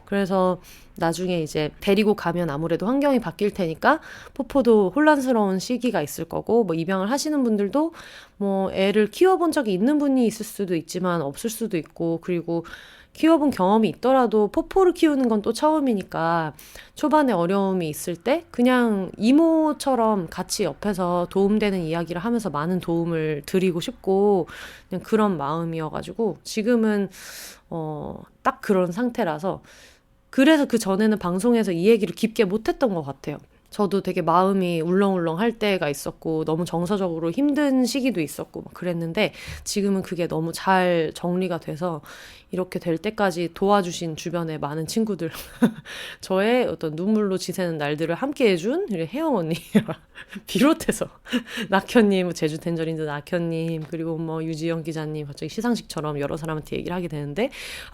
그래서 나중에 이제 데리고 가면 아무래도 환경이 바뀔 테니까 포포도 혼란스러운 시기가 있을 거고, 뭐 입양을 하시는 분들도 뭐 애를 키워본 적이 있는 분이 있을 수도 있지만 없을 수도 있고, 그리고 키워본 경험이 있더라도 포포를 키우는 건 또 처음이니까 초반에 어려움이 있을 때 그냥 이모처럼 같이 옆에서 도움되는 이야기를 하면서 많은 도움을 드리고 싶고, 그냥 그런 마음이어가지고 지금은 딱 그런 상태라서, 그래서 그 전에는 방송에서 이 얘기를 깊게 못했던 것 같아요. 저도 되게 마음이 울렁울렁 할 때가 있었고 너무 정서적으로 힘든 시기도 있었고 막 그랬는데 지금은 그게 너무 잘 정리가 돼서 이렇게 될 때까지 도와주신 주변의 많은 친구들 저의 어떤 눈물로 지새는 날들을 함께 해준 우리 혜영 언니 비롯해서 낙현님, 제주 텐저린즈 낙현님, 그리고 뭐 유지영 기자님 갑자기 시상식처럼 여러 사람한테 얘기를 하게 되는데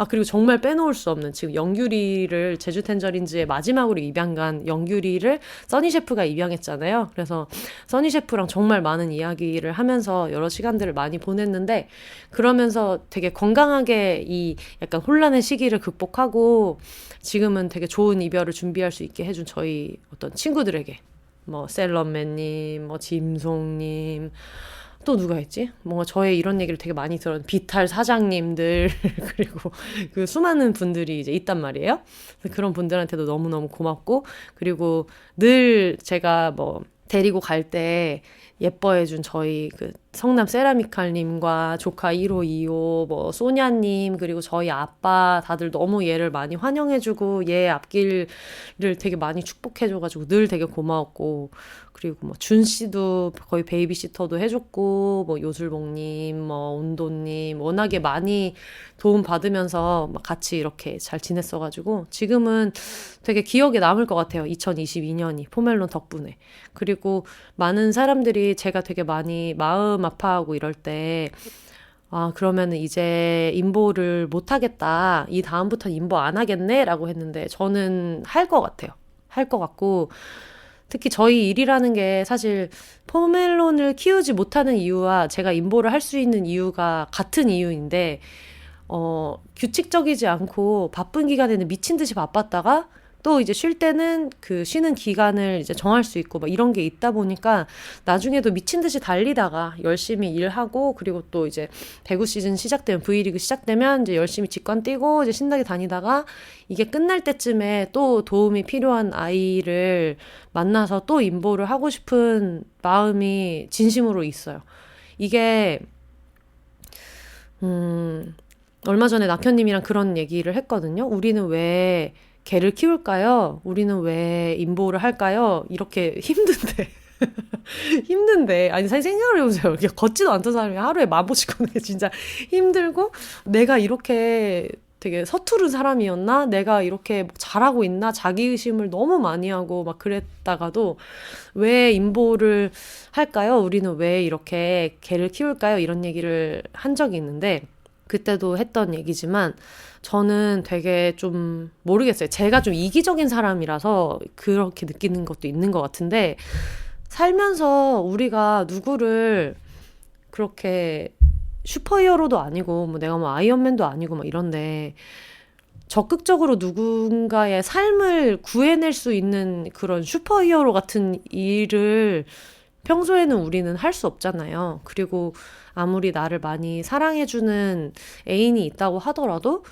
그리고 정말 빼놓을 수 없는 지금 영규리를 제주 텐저린즈의 마지막으로 입양 간 영규리를 써니 셰프가 입양했잖아요. 그래서 써니 셰프랑 정말 많은 이야기를 하면서 여러 시간들을 많이 보냈는데 그러면서 되게 건강하게 이 약간 혼란의 시기를 극복하고 지금은 되게 좋은 이별을 준비할 수 있게 해준 저희 어떤 친구들에게 뭐 셀럽맨님, 뭐 짐송님, 또 누가 있지? 뭔가 저의 이런 얘기를 되게 많이 들은 비탈 사장님들 그리고 그 수많은 분들이 이제 있단 말이에요. 그런 분들한테도 너무너무 고맙고 그리고 늘 제가 뭐 데리고 갈 때 예뻐해준 저희 그 성남 세라미칼님과 조카 1호, 2호, 뭐 소냐님 그리고 저희 아빠 다들 너무 얘를 많이 환영해주고 얘 앞길을 되게 많이 축복해줘가지고 늘 되게 고마웠고 그리고 뭐 준 씨도 거의 베이비시터도 해줬고 뭐 요술봉님, 뭐 온도님 워낙에 많이 도움 받으면서 막 같이 이렇게 잘 지냈어가지고 지금은 되게 기억에 남을 것 같아요. 2022년이 포멜론 덕분에. 그리고 많은 사람들이 제가 되게 많이 마음 아파하고 이럴 때 그러면은 이제 인보를 못 하겠다. 이 다음부터는 인보 안 하겠네? 라고 했는데 저는 할 것 같아요. 할 것 같고 특히 저희 일이라는 게 사실 포멜론을 키우지 못하는 이유와 제가 인보를 할 수 있는 이유가 같은 이유인데 규칙적이지 않고 바쁜 기간에는 미친 듯이 바빴다가 또 이제 쉴 때는 그 쉬는 기간을 이제 정할 수 있고 막 이런 게 있다 보니까 나중에도 미친 듯이 달리다가 열심히 일하고 그리고 또 이제 배구 시즌 시작되면 V리그 시작되면 이제 열심히 직관 뛰고 이제 신나게 다니다가 이게 끝날 때쯤에 또 도움이 필요한 아이를 만나서 또 인보를 하고 싶은 마음이 진심으로 있어요. 이게 얼마 전에 낙현님이랑 그런 얘기를 했거든요. 우리는 왜 개를 키울까요? 우리는 왜 인보를 할까요? 이렇게 힘든데. 힘든데. 아니, 사실 생각을 해보세요. 이렇게 걷지도 않던 사람이 하루에 10,000보씩 걷는 게 진짜 힘들고, 내가 이렇게 되게 서투른 사람이었나? 내가 이렇게 잘하고 있나? 자기의심을 너무 많이 하고 막 그랬다가도 왜 인보를 할까요? 우리는 왜 이렇게 개를 키울까요? 이런 얘기를 한 적이 있는데, 그때도 했던 얘기지만 저는 되게 좀 모르겠어요. 제가 좀 이기적인 사람이라서 그렇게 느끼는 것도 있는 것 같은데 살면서 우리가 누구를 그렇게 슈퍼히어로도 아니고 뭐 내가 뭐 아이언맨도 아니고 막 이런데 적극적으로 누군가의 삶을 구해낼 수 있는 그런 슈퍼히어로 같은 일을 평소에는 우리는 할 수 없잖아요. 그리고 아무리 나를 많이 사랑해주는 애인이 있다고 하더라도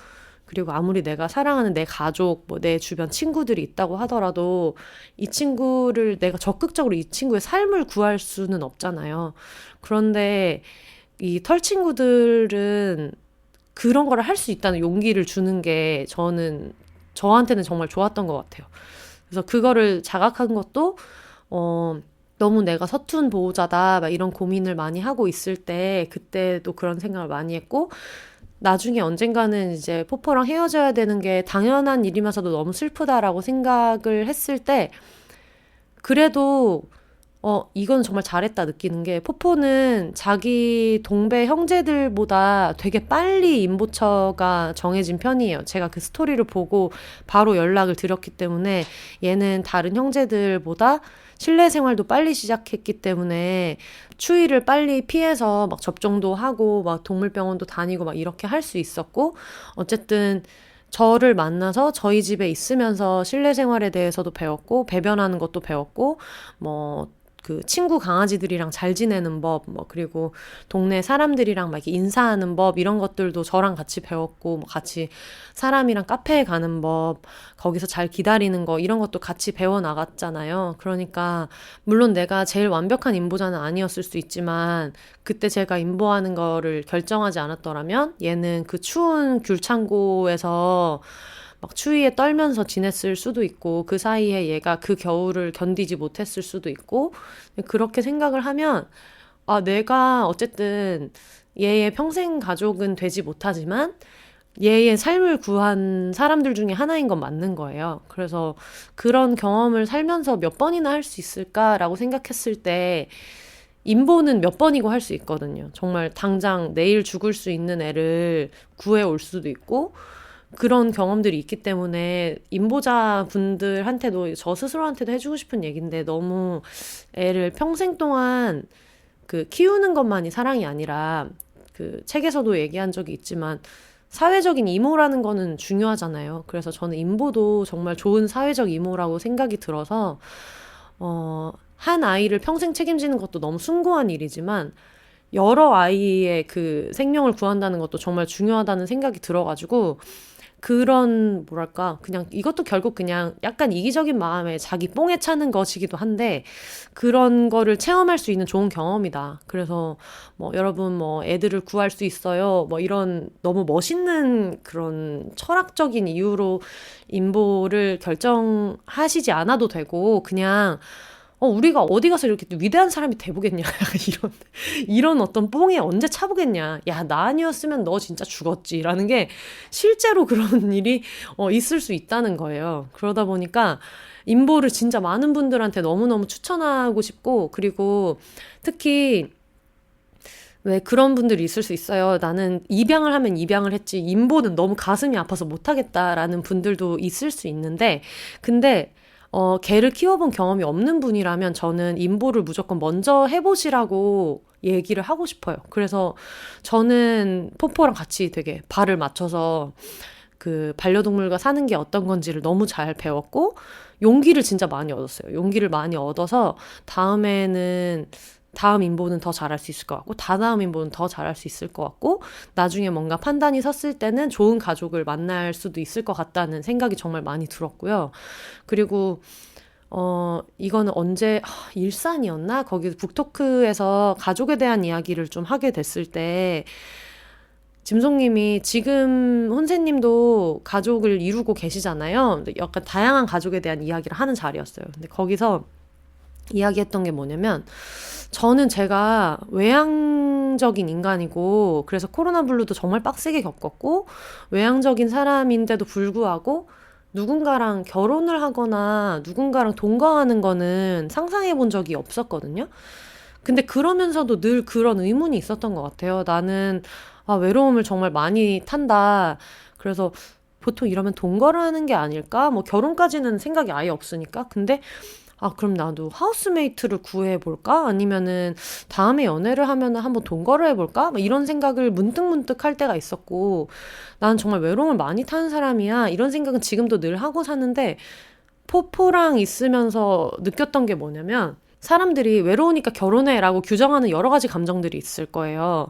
그리고 아무리 내가 사랑하는 내 가족, 뭐 내 주변 친구들이 있다고 하더라도 이 친구를 내가 적극적으로 이 친구의 삶을 구할 수는 없잖아요. 그런데 이 털 친구들은 그런 걸 할 수 있다는 용기를 주는 게 저한테는 정말 좋았던 것 같아요. 그래서 그거를 자각한 것도 너무 내가 서툰 보호자다 막 이런 고민을 많이 하고 있을 때 그때도 그런 생각을 많이 했고 나중에 언젠가는 이제 포포랑 헤어져야 되는 게 당연한 일이면서도 너무 슬프다라고 생각을 했을 때 그래도 이건 정말 잘했다 느끼는 게 포포는 자기 동배 형제들보다 되게 빨리 임보처가 정해진 편이에요. 제가 그 스토리를 보고 바로 연락을 드렸기 때문에 얘는 다른 형제들보다 실내 생활도 빨리 시작했기 때문에 추위를 빨리 피해서 막 접종도 하고 막 동물병원도 다니고 막 이렇게 할 수 있었고 어쨌든 저를 만나서 저희 집에 있으면서 실내 생활에 대해서도 배웠고 배변하는 것도 배웠고 뭐 그 친구 강아지들이랑 잘 지내는 법, 뭐 그리고 동네 사람들이랑 막 이렇게 인사하는 법 이런 것들도 저랑 같이 배웠고 뭐 같이 사람이랑 카페에 가는 법, 거기서 잘 기다리는 거 이런 것도 같이 배워 나갔잖아요. 그러니까 물론 내가 제일 완벽한 인보자는 아니었을 수 있지만 그때 제가 인보하는 거를 결정하지 않았더라면 얘는 그 추운 귤창고에서 막 추위에 떨면서 지냈을 수도 있고 그 사이에 얘가 그 겨울을 견디지 못했을 수도 있고 그렇게 생각을 하면 아, 내가 어쨌든 얘의 평생 가족은 되지 못하지만 얘의 삶을 구한 사람들 중에 하나인 건 맞는 거예요. 그래서 그런 경험을 살면서 몇 번이나 할 수 있을까라고 생각했을 때 인보는 몇 번이고 할 수 있거든요. 정말 당장 내일 죽을 수 있는 애를 구해올 수도 있고 그런 경험들이 있기 때문에 인보자 분들한테도 저 스스로한테도 해주고 싶은 얘기인데 너무 애를 평생 동안 그 키우는 것만이 사랑이 아니라 그 책에서도 얘기한 적이 있지만 사회적인 이모라는 거는 중요하잖아요. 그래서 저는 인보도 정말 좋은 사회적 이모라고 생각이 들어서 한 아이를 평생 책임지는 것도 너무 숭고한 일이지만 여러 아이의 그 생명을 구한다는 것도 정말 중요하다는 생각이 들어가지고 그런 뭐랄까 그냥 이것도 결국 그냥 약간 이기적인 마음에 자기 뽕에 차는 것이기도 한데 그런 거를 체험할 수 있는 좋은 경험이다. 그래서 뭐 여러분 뭐 애들을 구할 수 있어요. 뭐 이런 너무 멋있는 그런 철학적인 이유로 인보를 결정하시지 않아도 되고 그냥 우리가 어디 가서 이렇게 위대한 사람이 돼보겠냐. 이런 어떤 뽕에 언제 차보겠냐. 야, 나 아니었으면 너 진짜 죽었지. 라는 게 실제로 그런 일이 있을 수 있다는 거예요. 그러다 보니까 인보를 진짜 많은 분들한테 너무너무 추천하고 싶고, 그리고 특히 왜 그런 분들이 있을 수 있어요. 나는 입양을 하면 입양을 했지, 인보는 너무 가슴이 아파서 못하겠다라는 분들도 있을 수 있는데, 근데 개를 키워본 경험이 없는 분이라면 저는 인보를 무조건 먼저 해보시라고 얘기를 하고 싶어요. 그래서 저는 포포랑 같이 되게 발을 맞춰서 그 반려동물과 사는 게 어떤 건지를 너무 잘 배웠고, 용기를 진짜 많이 얻었어요. 용기를 많이 얻어서 다음 인보는 더 잘할 수 있을 것 같고 다다음 인보는 더 잘할 수 있을 것 같고 나중에 뭔가 판단이 섰을 때는 좋은 가족을 만날 수도 있을 것 같다는 생각이 정말 많이 들었고요. 그리고 이거는 언제 일산이었나? 거기 북토크에서 가족에 대한 이야기를 좀 하게 됐을 때 짐송님이 지금 혼세님도 가족을 이루고 계시잖아요. 약간 다양한 가족에 대한 이야기를 하는 자리였어요. 근데 거기서 이야기했던 게 뭐냐면 저는 제가 외향적인 인간이고 그래서 코로나 블루도 정말 빡세게 겪었고 외향적인 사람인데도 불구하고 누군가랑 결혼을 하거나 누군가랑 동거하는 거는 상상해 본 적이 없었거든요. 근데 그러면서도 늘 그런 의문이 있었던 것 같아요. 나는 외로움을 정말 많이 탄다. 그래서 보통 이러면 동거를 하는 게 아닐까? 뭐 결혼까지는 생각이 아예 없으니까. 근데 그럼 나도 하우스메이트를 구해볼까? 아니면은 다음에 연애를 하면은 한번 동거를 해볼까? 막 이런 생각을 문득문득 할 때가 있었고, 난 정말 외로움을 많이 타는 사람이야. 이런 생각은 지금도 늘 하고 사는데, 포포랑 있으면서 느꼈던 게 뭐냐면, 사람들이 외로우니까 결혼해라고 규정하는 여러 가지 감정들이 있을 거예요.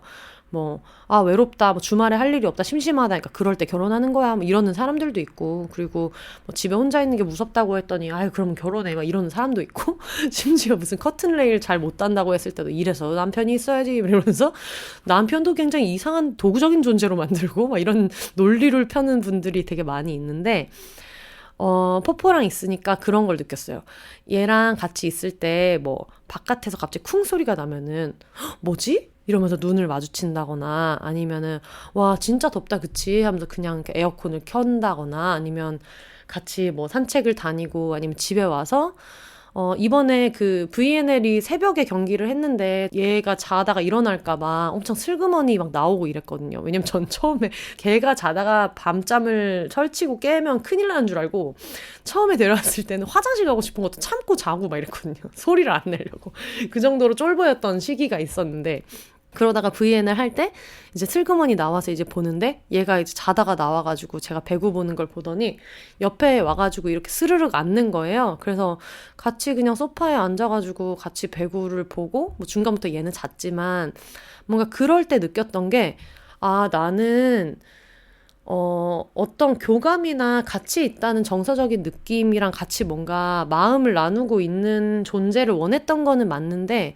외롭다, 주말에 할 일이 없다, 심심하다, 그러니까 그럴 때 결혼하는 거야, 이러는 사람들도 있고, 그리고 집에 혼자 있는 게 무섭다고 했더니, 그러면 결혼해, 막 이러는 사람도 있고, 심지어 무슨 커튼레일 잘 못 단다고 했을 때도 이래서 남편이 있어야지, 이러면서 남편도 굉장히 이상한 도구적인 존재로 만들고, 막 이런 논리를 펴는 분들이 되게 많이 있는데, 포포랑 있으니까 그런 걸 느꼈어요. 얘랑 같이 있을 때 바깥에서 갑자기 쿵 소리가 나면은 뭐지? 이러면서 눈을 마주친다거나 아니면은 와 진짜 덥다 그치? 하면서 그냥 에어컨을 켠다거나 아니면 같이 산책을 다니고 아니면 집에 와서 이번에 그 VNL이 새벽에 경기를 했는데 얘가 자다가 일어날까봐 엄청 슬그머니 막 나오고 이랬거든요. 왜냐면 전 처음에 걔가 자다가 밤잠을 설치고 깨면 큰일 나는 줄 알고 처음에 데려왔을 때는 화장실 가고 싶은 것도 참고 자고 막 이랬거든요. 소리를 안 내려고. 그 정도로 쫄보였던 시기가 있었는데 그러다가 VN을 할 때 이제 슬그머니 나와서 이제 보는데 얘가 이제 자다가 나와가지고 제가 배구 보는 걸 보더니 옆에 와가지고 이렇게 스르륵 앉는 거예요. 그래서 같이 그냥 소파에 앉아가지고 같이 배구를 보고 중간부터 얘는 잤지만 뭔가 그럴 때 느꼈던 게 나는 어떤 교감이나 같이 있다는 정서적인 느낌이랑 같이 뭔가 마음을 나누고 있는 존재를 원했던 거는 맞는데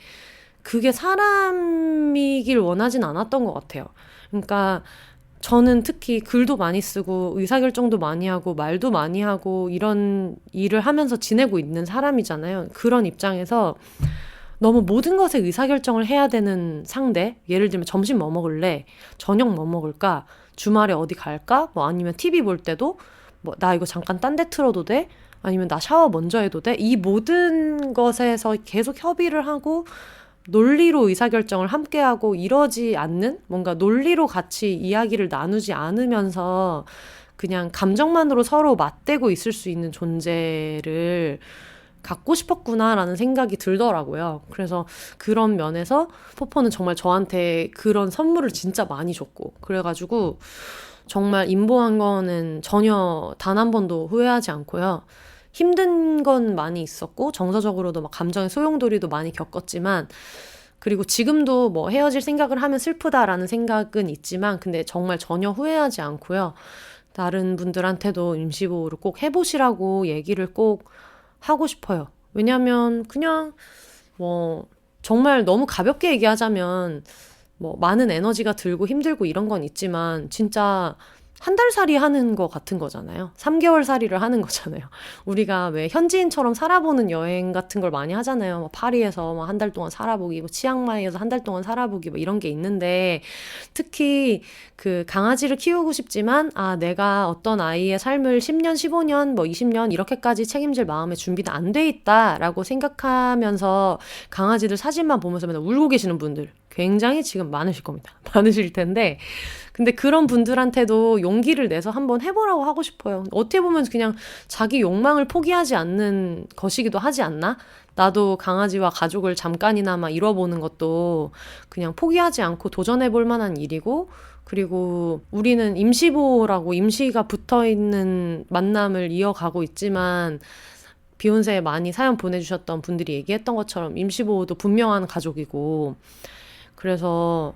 그게 사람이길 원하진 않았던 것 같아요. 그러니까 저는 특히 글도 많이 쓰고 의사결정도 많이 하고 말도 많이 하고 이런 일을 하면서 지내고 있는 사람이잖아요. 그런 입장에서 너무 모든 것에 의사결정을 해야 되는 상대, 예를 들면 점심 뭐 먹을래? 저녁 뭐 먹을까? 주말에 어디 갈까? 뭐 아니면 TV 볼 때도 뭐 나 이거 잠깐 딴 데 틀어도 돼? 아니면 나 샤워 먼저 해도 돼? 이 모든 것에서 계속 협의를 하고 논리로 의사결정을 함께하고 이러지 않는, 뭔가 논리로 같이 이야기를 나누지 않으면서 그냥 감정만으로 서로 맞대고 있을 수 있는 존재를 갖고 싶었구나라는 생각이 들더라고요. 그래서 그런 면에서 포포는 정말 저한테 그런 선물을 진짜 많이 줬고, 그래가지고 정말 임보한 거는 전혀 단 한 번도 후회하지 않고요. 힘든 건 많이 있었고 정서적으로도 막 감정의 소용돌이도 많이 겪었지만, 그리고 지금도 뭐 헤어질 생각을 하면 슬프다라는 생각은 있지만 근데 정말 전혀 후회하지 않고요. 다른 분들한테도 임시보호를 꼭 해보시라고 얘기를 꼭 하고 싶어요. 왜냐면 그냥 뭐 정말 너무 가볍게 얘기하자면 뭐 많은 에너지가 들고 힘들고 이런 건 있지만 진짜 한 달 살이 하는 거 같은 거잖아요. 3개월 살이를 하는 거잖아요. 우리가 왜 현지인처럼 살아보는 여행 같은 걸 많이 하잖아요. 뭐 파리에서 뭐 한 달 동안 살아보기, 뭐 치앙마이에서 한 달 동안 살아보기, 뭐 이런 게 있는데, 특히 그 강아지를 키우고 싶지만 내가 어떤 아이의 삶을 10년, 15년, 뭐 20년 이렇게까지 책임질 마음의 준비는 안 돼 있다라고 생각하면서 강아지들 사진만 보면서 맨날 울고 계시는 분들 굉장히 지금 많으실 겁니다. 많으실 텐데, 근데 그런 분들한테도 용기를 내서 한번 해보라고 하고 싶어요. 어떻게 보면 그냥 자기 욕망을 포기하지 않는 것이기도 하지 않나? 나도 강아지와 가족을 잠깐이나마 이뤄보는 것도 그냥 포기하지 않고 도전해볼 만한 일이고, 그리고 우리는 임시보호라고 임시가 붙어있는 만남을 이어가고 있지만, 비욘세에 많이 사연 보내주셨던 분들이 얘기했던 것처럼 임시보호도 분명한 가족이고, 그래서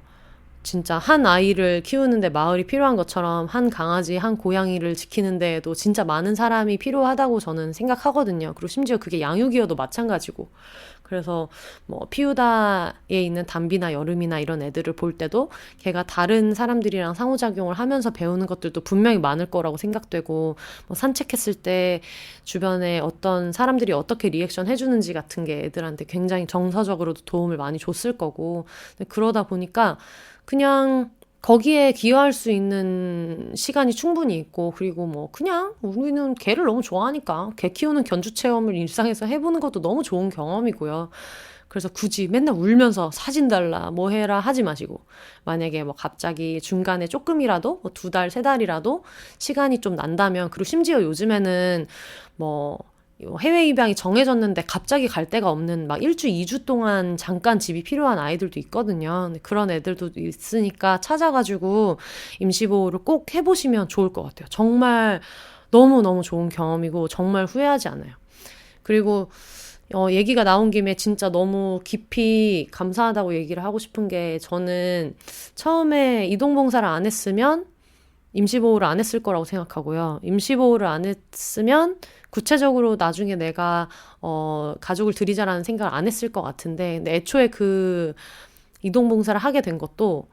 진짜 한 아이를 키우는데 마을이 필요한 것처럼 한 강아지, 한 고양이를 지키는 데에도 진짜 많은 사람이 필요하다고 저는 생각하거든요. 그리고 심지어 그게 양육이어도 마찬가지고. 그래서 뭐 피우다에 있는 담비나 여름이나 이런 애들을 볼 때도 걔가 다른 사람들이랑 상호작용을 하면서 배우는 것들도 분명히 많을 거라고 생각되고, 뭐 산책했을 때 주변에 어떤 사람들이 어떻게 리액션 해주는지 같은 게 애들한테 굉장히 정서적으로도 도움을 많이 줬을 거고. 그러다 보니까 그냥 거기에 기여할 수 있는 시간이 충분히 있고, 그리고 뭐 그냥 우리는 개를 너무 좋아하니까 개 키우는 견주 체험을 일상에서 해보는 것도 너무 좋은 경험이고요. 그래서 굳이 맨날 울면서 사진 달라 뭐 해라 하지 마시고, 만약에 뭐 갑자기 중간에 조금이라도 뭐 2달, 3달이라도 시간이 좀 난다면, 그리고 심지어 요즘에는 뭐 해외 입양이 정해졌는데 갑자기 갈 데가 없는 막 1주, 2주 동안 잠깐 집이 필요한 아이들도 있거든요. 근데 그런 애들도 있으니까 찾아가지고 임시보호를 꼭 해보시면 좋을 것 같아요. 정말 너무너무 좋은 경험이고 정말 후회하지 않아요. 그리고 얘기가 나온 김에 진짜 너무 깊이 감사하다고 얘기를 하고 싶은 게, 저는 처음에 이동봉사를 안 했으면 임시보호를 안 했을 거라고 생각하고요. 임시보호를 안 했으면 구체적으로 나중에 내가 가족을 들이자라는 생각을 안 했을 것 같은데, 근데 애초에 그 이동봉사를 하게 된 것도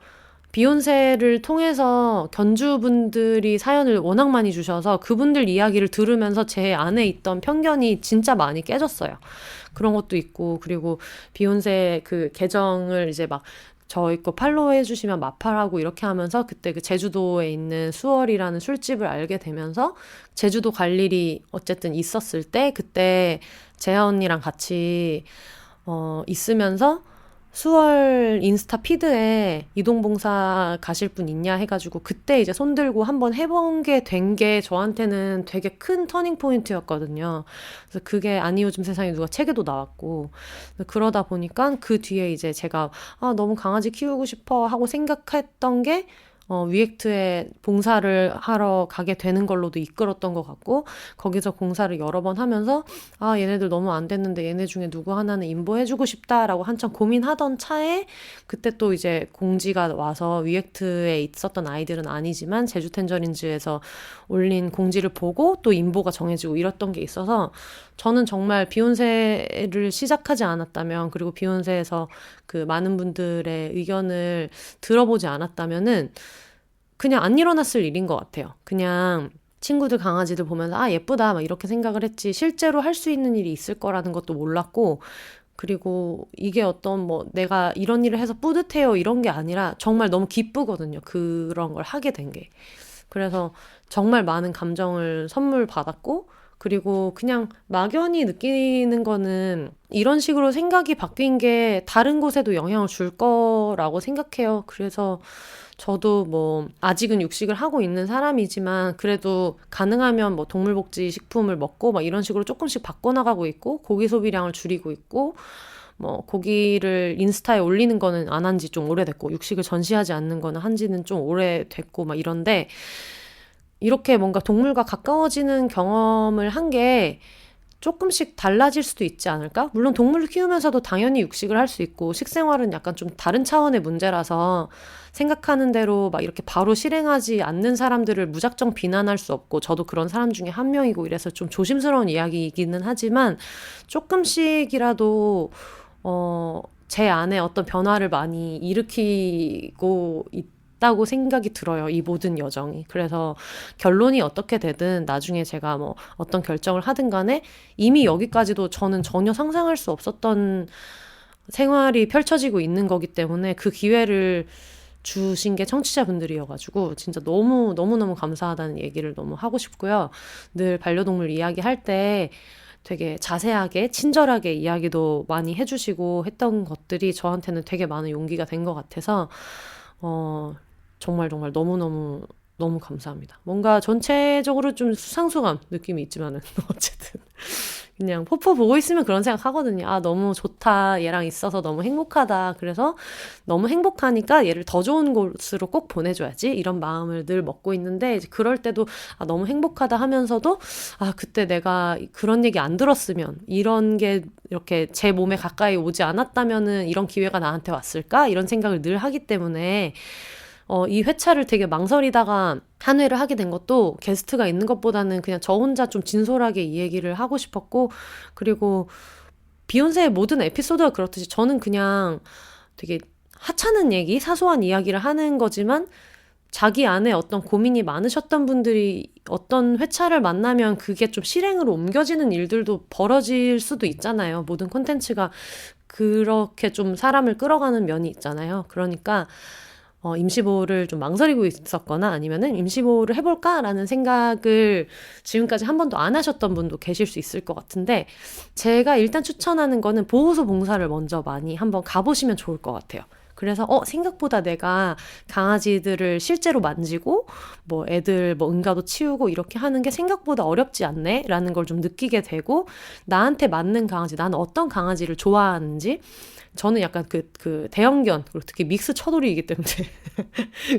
비욘세를 통해서 견주분들이 사연을 워낙 많이 주셔서 그분들 이야기를 들으면서 제 안에 있던 편견이 진짜 많이 깨졌어요. 그런 것도 있고, 그리고 비욘세 그 계정을 이제 막 저희 거 팔로우 해주시면 마팔하고 이렇게 하면서 그때 그 제주도에 있는 수월이라는 술집을 알게 되면서 제주도 갈 일이 어쨌든 있었을 때, 그때 재하 언니랑 같이 있으면서 수월 인스타 피드에 이동봉사 가실 분 있냐 해가지고 그때 이제 손들고 한번 해본 게 된 게 저한테는 되게 큰 터닝 포인트였거든요. 그래서 그게 아니 요즘 세상에 누가 책에도 나왔고, 그러다 보니까 그 뒤에 이제 제가 너무 강아지 키우고 싶어 하고 생각했던 게 위액트에 봉사를 하러 가게 되는 걸로도 이끌었던 것 같고, 거기서 봉사를 여러 번 하면서 얘네들 너무 안 됐는데 얘네 중에 누구 하나는 인보해주고 싶다라고 한참 고민하던 차에 그때 또 이제 공지가 와서, 위액트에 있었던 아이들은 아니지만 제주 텐저린즈에서 올린 공지를 보고 또 인보가 정해지고 이랬던 게 있어서, 저는 정말 비욘세를 시작하지 않았다면, 그리고 비욘세에서 그 많은 분들의 의견을 들어보지 않았다면은 그냥 안 일어났을 일인 것 같아요. 그냥 친구들 강아지들 보면서 아 예쁘다 막 이렇게 생각을 했지 실제로 할 수 있는 일이 있을 거라는 것도 몰랐고 그리고 이게 어떤 뭐 내가 이런 일을 해서 뿌듯해요 이런 게 아니라 정말 너무 기쁘거든요. 그런 걸 하게 된 게. 그래서 정말 많은 감정을 선물 받았고 그리고 그냥 막연히 느끼는 거는 이런 식으로 생각이 바뀐 게 다른 곳에도 영향을 줄 거라고 생각해요. 그래서 저도 뭐 아직은 육식을 하고 있는 사람이지만 그래도 가능하면 뭐 동물복지 식품을 먹고 막 이런 식으로 조금씩 바꿔나가고 있고 고기 소비량을 줄이고 있고 뭐 고기를 인스타에 올리는 거는 안 한 지 좀 오래됐고 육식을 전시하지 않는 거는 한 지는 좀 오래됐고 막 이런데 이렇게 뭔가 동물과 가까워지는 경험을 한 게 조금씩 달라질 수도 있지 않을까? 물론 동물을 키우면서도 당연히 육식을 할 수 있고 식생활은 약간 좀 다른 차원의 문제라서 생각하는 대로 막 이렇게 바로 실행하지 않는 사람들을 무작정 비난할 수 없고 저도 그런 사람 중에 한 명이고 이래서 좀 조심스러운 이야기이기는 하지만 조금씩이라도 제 안에 어떤 변화를 많이 일으키고 있다고 생각이 들어요. 이 모든 여정이. 그래서 결론이 어떻게 되든 나중에 제가 뭐 어떤 결정을 하든 간에 이미 여기까지도 저는 전혀 상상할 수 없었던 생활이 펼쳐지고 있는 거기 때문에 그 기회를 주신 게 청취자분들이어가지고 진짜 너무너무 감사하다는 얘기를 너무 하고 싶고요. 늘 반려동물 이야기할 때 되게 자세하게 친절하게 이야기도 많이 해주시고 했던 것들이 저한테는 되게 많은 용기가 된 것 같아서 정말 너무너무 너무 감사합니다. 뭔가 전체적으로 좀 수상수감 느낌이 있지만은 어쨌든 그냥 포포 보고 있으면 그런 생각 하거든요. 아 너무 좋다. 얘랑 있어서 너무 행복하다. 그래서 너무 행복하니까 얘를 더 좋은 곳으로 꼭 보내줘야지. 이런 마음을 늘 먹고 있는데 이제 그럴 때도 아 너무 행복하다 하면서도 아 그때 내가 그런 얘기 안 들었으면 이런 게 이렇게 제 몸에 가까이 오지 않았다면은 이런 기회가 나한테 왔을까? 이런 생각을 늘 하기 때문에 이 회차를 되게 망설이다가 한 회를 하게 된 것도 게스트가 있는 것보다는 그냥 저 혼자 좀 진솔하게 이 얘기를 하고 싶었고 그리고 비욘세의 모든 에피소드가 그렇듯이 저는 그냥 되게 하찮은 얘기, 사소한 이야기를 하는 거지만 자기 안에 어떤 고민이 많으셨던 분들이 어떤 회차를 만나면 그게 좀 실행으로 옮겨지는 일들도 벌어질 수도 있잖아요. 모든 콘텐츠가 그렇게 좀 사람을 끌어가는 면이 있잖아요. 그러니까 임시보호를 좀 망설이고 있었거나 아니면은 임시보호를 해볼까라는 생각을 지금까지 한 번도 안 하셨던 분도 계실 수 있을 것 같은데 제가 일단 추천하는 거는 보호소 봉사를 먼저 많이 한번 가보시면 좋을 것 같아요. 그래서 생각보다 내가 강아지들을 실제로 만지고 뭐 애들 뭐 응가도 치우고 이렇게 하는 게 생각보다 어렵지 않네 라는 걸 좀 느끼게 되고 나한테 맞는 강아지, 나는 어떤 강아지를 좋아하는지 저는 약간 그 대형견, 그리고 특히 믹스 처돌이이기 때문에.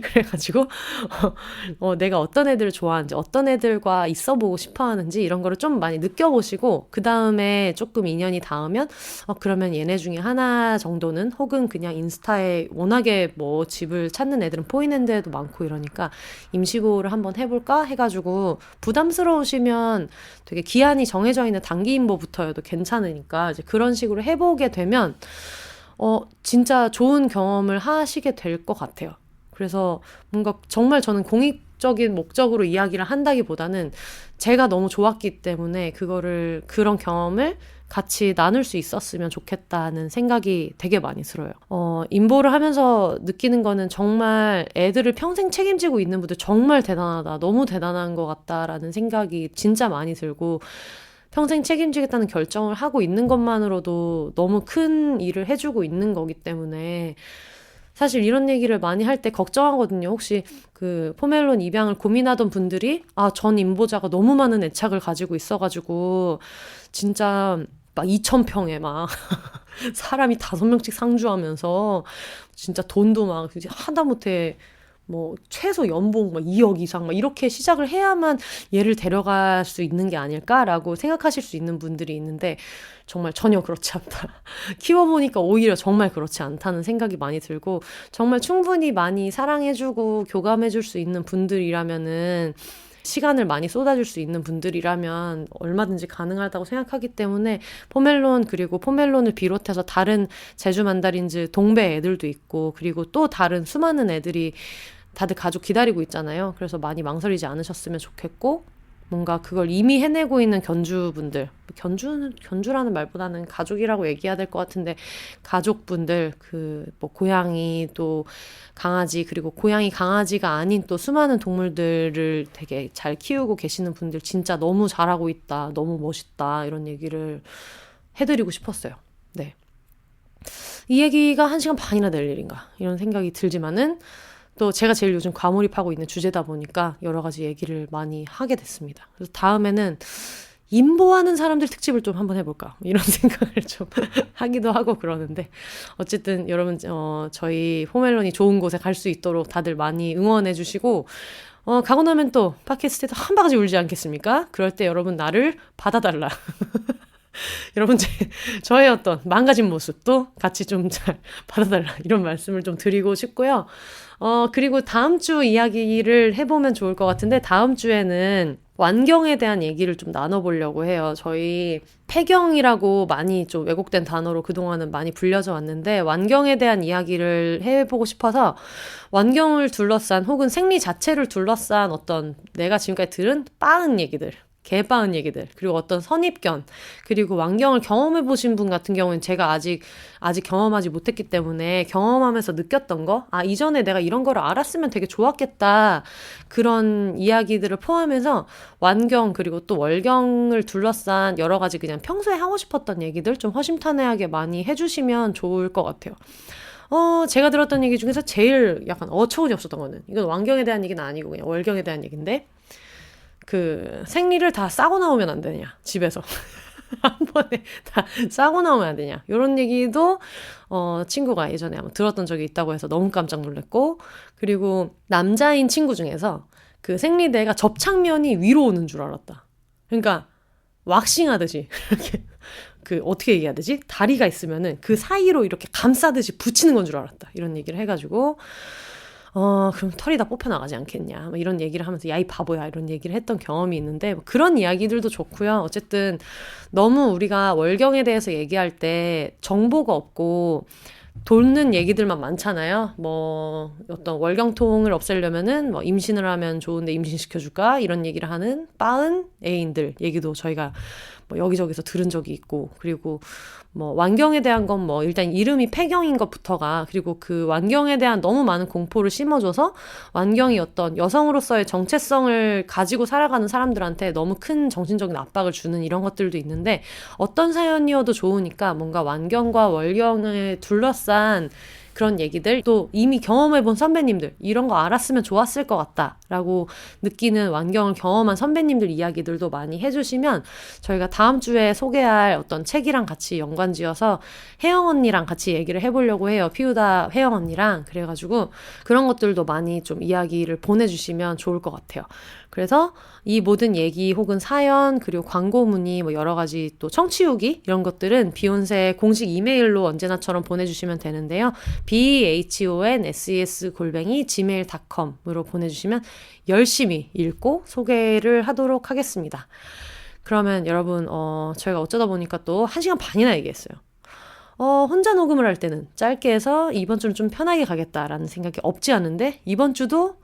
그래가지고, 내가 어떤 애들을 좋아하는지, 어떤 애들과 있어 보고 싶어 하는지, 이런 거를 좀 많이 느껴보시고, 그 다음에 조금 인연이 닿으면, 그러면 얘네 중에 하나 정도는, 혹은 그냥 인스타에 워낙에 뭐 집을 찾는 애들은 포인핸드에도 많고 이러니까, 임시보호를 한번 해볼까? 해가지고, 부담스러우시면 되게 기한이 정해져 있는 단기임보부터여도 괜찮으니까, 이제 그런 식으로 해보게 되면, 진짜 좋은 경험을 하시게 될 것 같아요. 그래서 뭔가 정말 저는 공익적인 목적으로 이야기를 한다기보다는 제가 너무 좋았기 때문에 그런 경험을 같이 나눌 수 있었으면 좋겠다는 생각이 되게 많이 들어요. 임보를 하면서 느끼는 거는 정말 애들을 평생 책임지고 있는 분들 정말 대단하다. 너무 대단한 것 같다라는 생각이 진짜 많이 들고 평생 책임지겠다는 결정을 하고 있는 것만으로도 너무 큰 일을 해주고 있는 거기 때문에 사실 이런 얘기를 많이 할 때 걱정하거든요. 혹시 그 포멜론 입양을 고민하던 분들이 전 임보자가 너무 많은 애착을 가지고 있어가지고 진짜 막 2,000평에 막 사람이 5명씩 상주하면서 진짜 돈도 막 하다못해 뭐 최소 연봉 막 2억 이상 막 이렇게 시작을 해야만 얘를 데려갈 수 있는 게 아닐까라고 생각하실 수 있는 분들이 있는데 정말 전혀 그렇지 않다. 키워보니까 오히려 정말 그렇지 않다는 생각이 많이 들고 정말 충분히 많이 사랑해주고 교감해줄 수 있는 분들이라면은 시간을 많이 쏟아줄 수 있는 분들이라면 얼마든지 가능하다고 생각하기 때문에 포멜론 그리고 포멜론을 비롯해서 다른 제주 만다린즈 동배 애들도 있고 그리고 또 다른 수많은 애들이 다들 가족 기다리고 있잖아요. 그래서 많이 망설이지 않으셨으면 좋겠고, 뭔가 그걸 이미 해내고 있는 견주분들, 견주라는 말보다는 가족이라고 얘기해야 될 것 같은데, 가족분들, 뭐 고양이 또 강아지, 그리고 고양이 강아지가 아닌 또 수많은 동물들을 되게 잘 키우고 계시는 분들 진짜 너무 잘하고 있다, 너무 멋있다, 이런 얘기를 해드리고 싶었어요. 네. 이 얘기가 1시간 반이나 될 일인가 이런 생각이 들지만은 또 제가 제일 요즘 과몰입하고 있는 주제다 보니까 여러 가지 얘기를 많이 하게 됐습니다. 그래서 다음에는 인보하는 사람들 특집을 좀 한번 해볼까 이런 생각을 좀 하기도 하고 그러는데, 어쨌든 여러분 저희 홈앨런이 좋은 곳에 갈 수 있도록 다들 많이 응원해 주시고, 가고 나면 또 팟캐스트에서 한 바가지 울지 않겠습니까? 그럴 때 여러분 나를 받아달라. 여러분 저의 어떤 망가진 모습도 같이 좀 잘 받아달라 이런 말씀을 좀 드리고 싶고요. 그리고 다음 주 이야기를 해보면 좋을 것 같은데, 다음 주에는 완경에 대한 얘기를 좀 나눠보려고 해요. 저희 폐경이라고 많이 좀 왜곡된 단어로 그동안은 많이 불려져 왔는데, 완경에 대한 이야기를 해보고 싶어서 완경을 둘러싼 혹은 생리 자체를 둘러싼 어떤 내가 지금까지 들은 빠은 얘기들, 개빠은 얘기들, 그리고 어떤 선입견, 그리고 완경을 경험해 보신 분 같은 경우는 제가 아직 경험하지 못했기 때문에 경험하면서 느꼈던 거, 이전에 내가 이런 거를 알았으면 되게 좋았겠다, 그런 이야기들을 포함해서 완경 그리고 또 월경을 둘러싼 여러 가지 그냥 평소에 하고 싶었던 얘기들 좀 허심탄회하게 많이 해주시면 좋을 것 같아요. 제가 들었던 얘기 중에서 제일 약간 어처구니 없었던 거는, 이건 완경에 대한 얘기는 아니고 그냥 월경에 대한 얘기인데, 생리를 다 싸고 나오면 안 되냐, 집에서. 한 번에 다 싸고 나오면 안 되냐, 이런 얘기도 친구가 예전에 한번 들었던 적이 있다고 해서 너무 깜짝 놀랐고, 그리고 남자인 친구 중에서 생리대가 접착면이 위로 오는 줄 알았다. 그러니까 왁싱 하듯이 이렇게 어떻게 얘기해야 되지? 다리가 있으면은 그 사이로 이렇게 감싸듯이 붙이는 건 줄 알았다, 이런 얘기를 해가지고, 그럼 털이 다 뽑혀나가지 않겠냐, 뭐 이런 얘기를 하면서 야, 이 바보야, 이런 얘기를 했던 경험이 있는데, 뭐 그런 이야기들도 좋고요. 어쨌든 너무 우리가 월경에 대해서 얘기할 때 정보가 없고 돕는 얘기들만 많잖아요. 뭐 어떤 월경통을 없애려면은 뭐 임신을 하면 좋은데 임신시켜줄까, 이런 얘기를 하는 빠은 애인들 얘기도 저희가 뭐 여기저기서 들은 적이 있고, 그리고 뭐 완경에 대한 건 뭐 일단 이름이 폐경인 것부터가, 그리고 완경에 대한 너무 많은 공포를 심어줘서 완경이 어떤 여성으로서의 정체성을 가지고 살아가는 사람들한테 너무 큰 정신적인 압박을 주는 이런 것들도 있는데, 어떤 사연이어도 좋으니까 뭔가 완경과 월경을 둘러싼 그런 얘기들, 또 이미 경험해본 선배님들, 이런 거 알았으면 좋았을 것 같다 라고 느끼는 완경을 경험한 선배님들 이야기들도 많이 해주시면 저희가 다음 주에 소개할 어떤 책이랑 같이 연관지어서 혜영 언니랑 같이 얘기를 해보려고 해요. 피우다 혜영 언니랑. 그래가지고 그런 것들도 많이 좀 이야기를 보내주시면 좋을 것 같아요. 그래서 이 모든 얘기 혹은 사연, 그리고 광고 문의, 뭐 여러 가지 또 청취 후기, 이런 것들은 비욘세 공식 이메일로 언제나처럼 보내주시면 되는데요. BEHONSES@gmail.com으로 보내주시면 열심히 읽고 소개를 하도록 하겠습니다. 그러면 여러분, 저희가 어쩌다 보니까 또 1시간 반이나 얘기했어요. 혼자 녹음을 할 때는 짧게 해서 이번 주는 좀 편하게 가겠다라는 생각이 없지 않은데, 이번 주도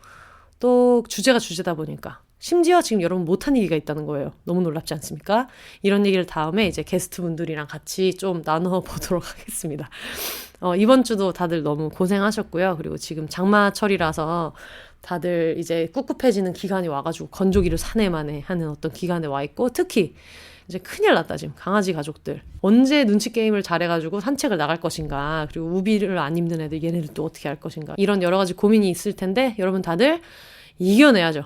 또 주제가 주제다 보니까 심지어 지금 여러분 못한 얘기가 있다는 거예요. 너무 놀랍지 않습니까? 이런 얘기를 다음에 이제 게스트분들이랑 같이 좀 나눠보도록 하겠습니다. 이번 주도 다들 너무 고생하셨고요. 그리고 지금 장마철이라서 다들 이제 꿉꿉해지는 기간이 와가지고 건조기를 사내만에 하는 어떤 기간에 와 있고, 특히 이제 큰일 났다, 지금 강아지 가족들. 언제 눈치 게임을 잘해가지고 산책을 나갈 것인가, 그리고 우비를 안 입는 애들, 얘네들 또 어떻게 할 것인가, 이런 여러 가지 고민이 있을 텐데, 여러분 다들 이겨내야죠.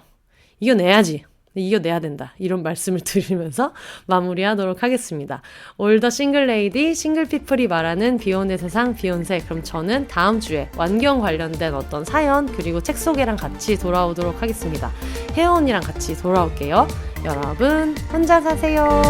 이겨내야지. 이겨내야 된다, 이런 말씀을 드리면서 마무리하도록 하겠습니다. 올더 싱글 레이디, 싱글 피플이 말하는 비혼의 세상 비욘세. 그럼 저는 다음 주에 완경 관련된 어떤 사연, 그리고 책 소개랑 같이 돌아오도록 하겠습니다. 혜원 언니랑 같이 돌아올게요. 여러분 혼자 사세요.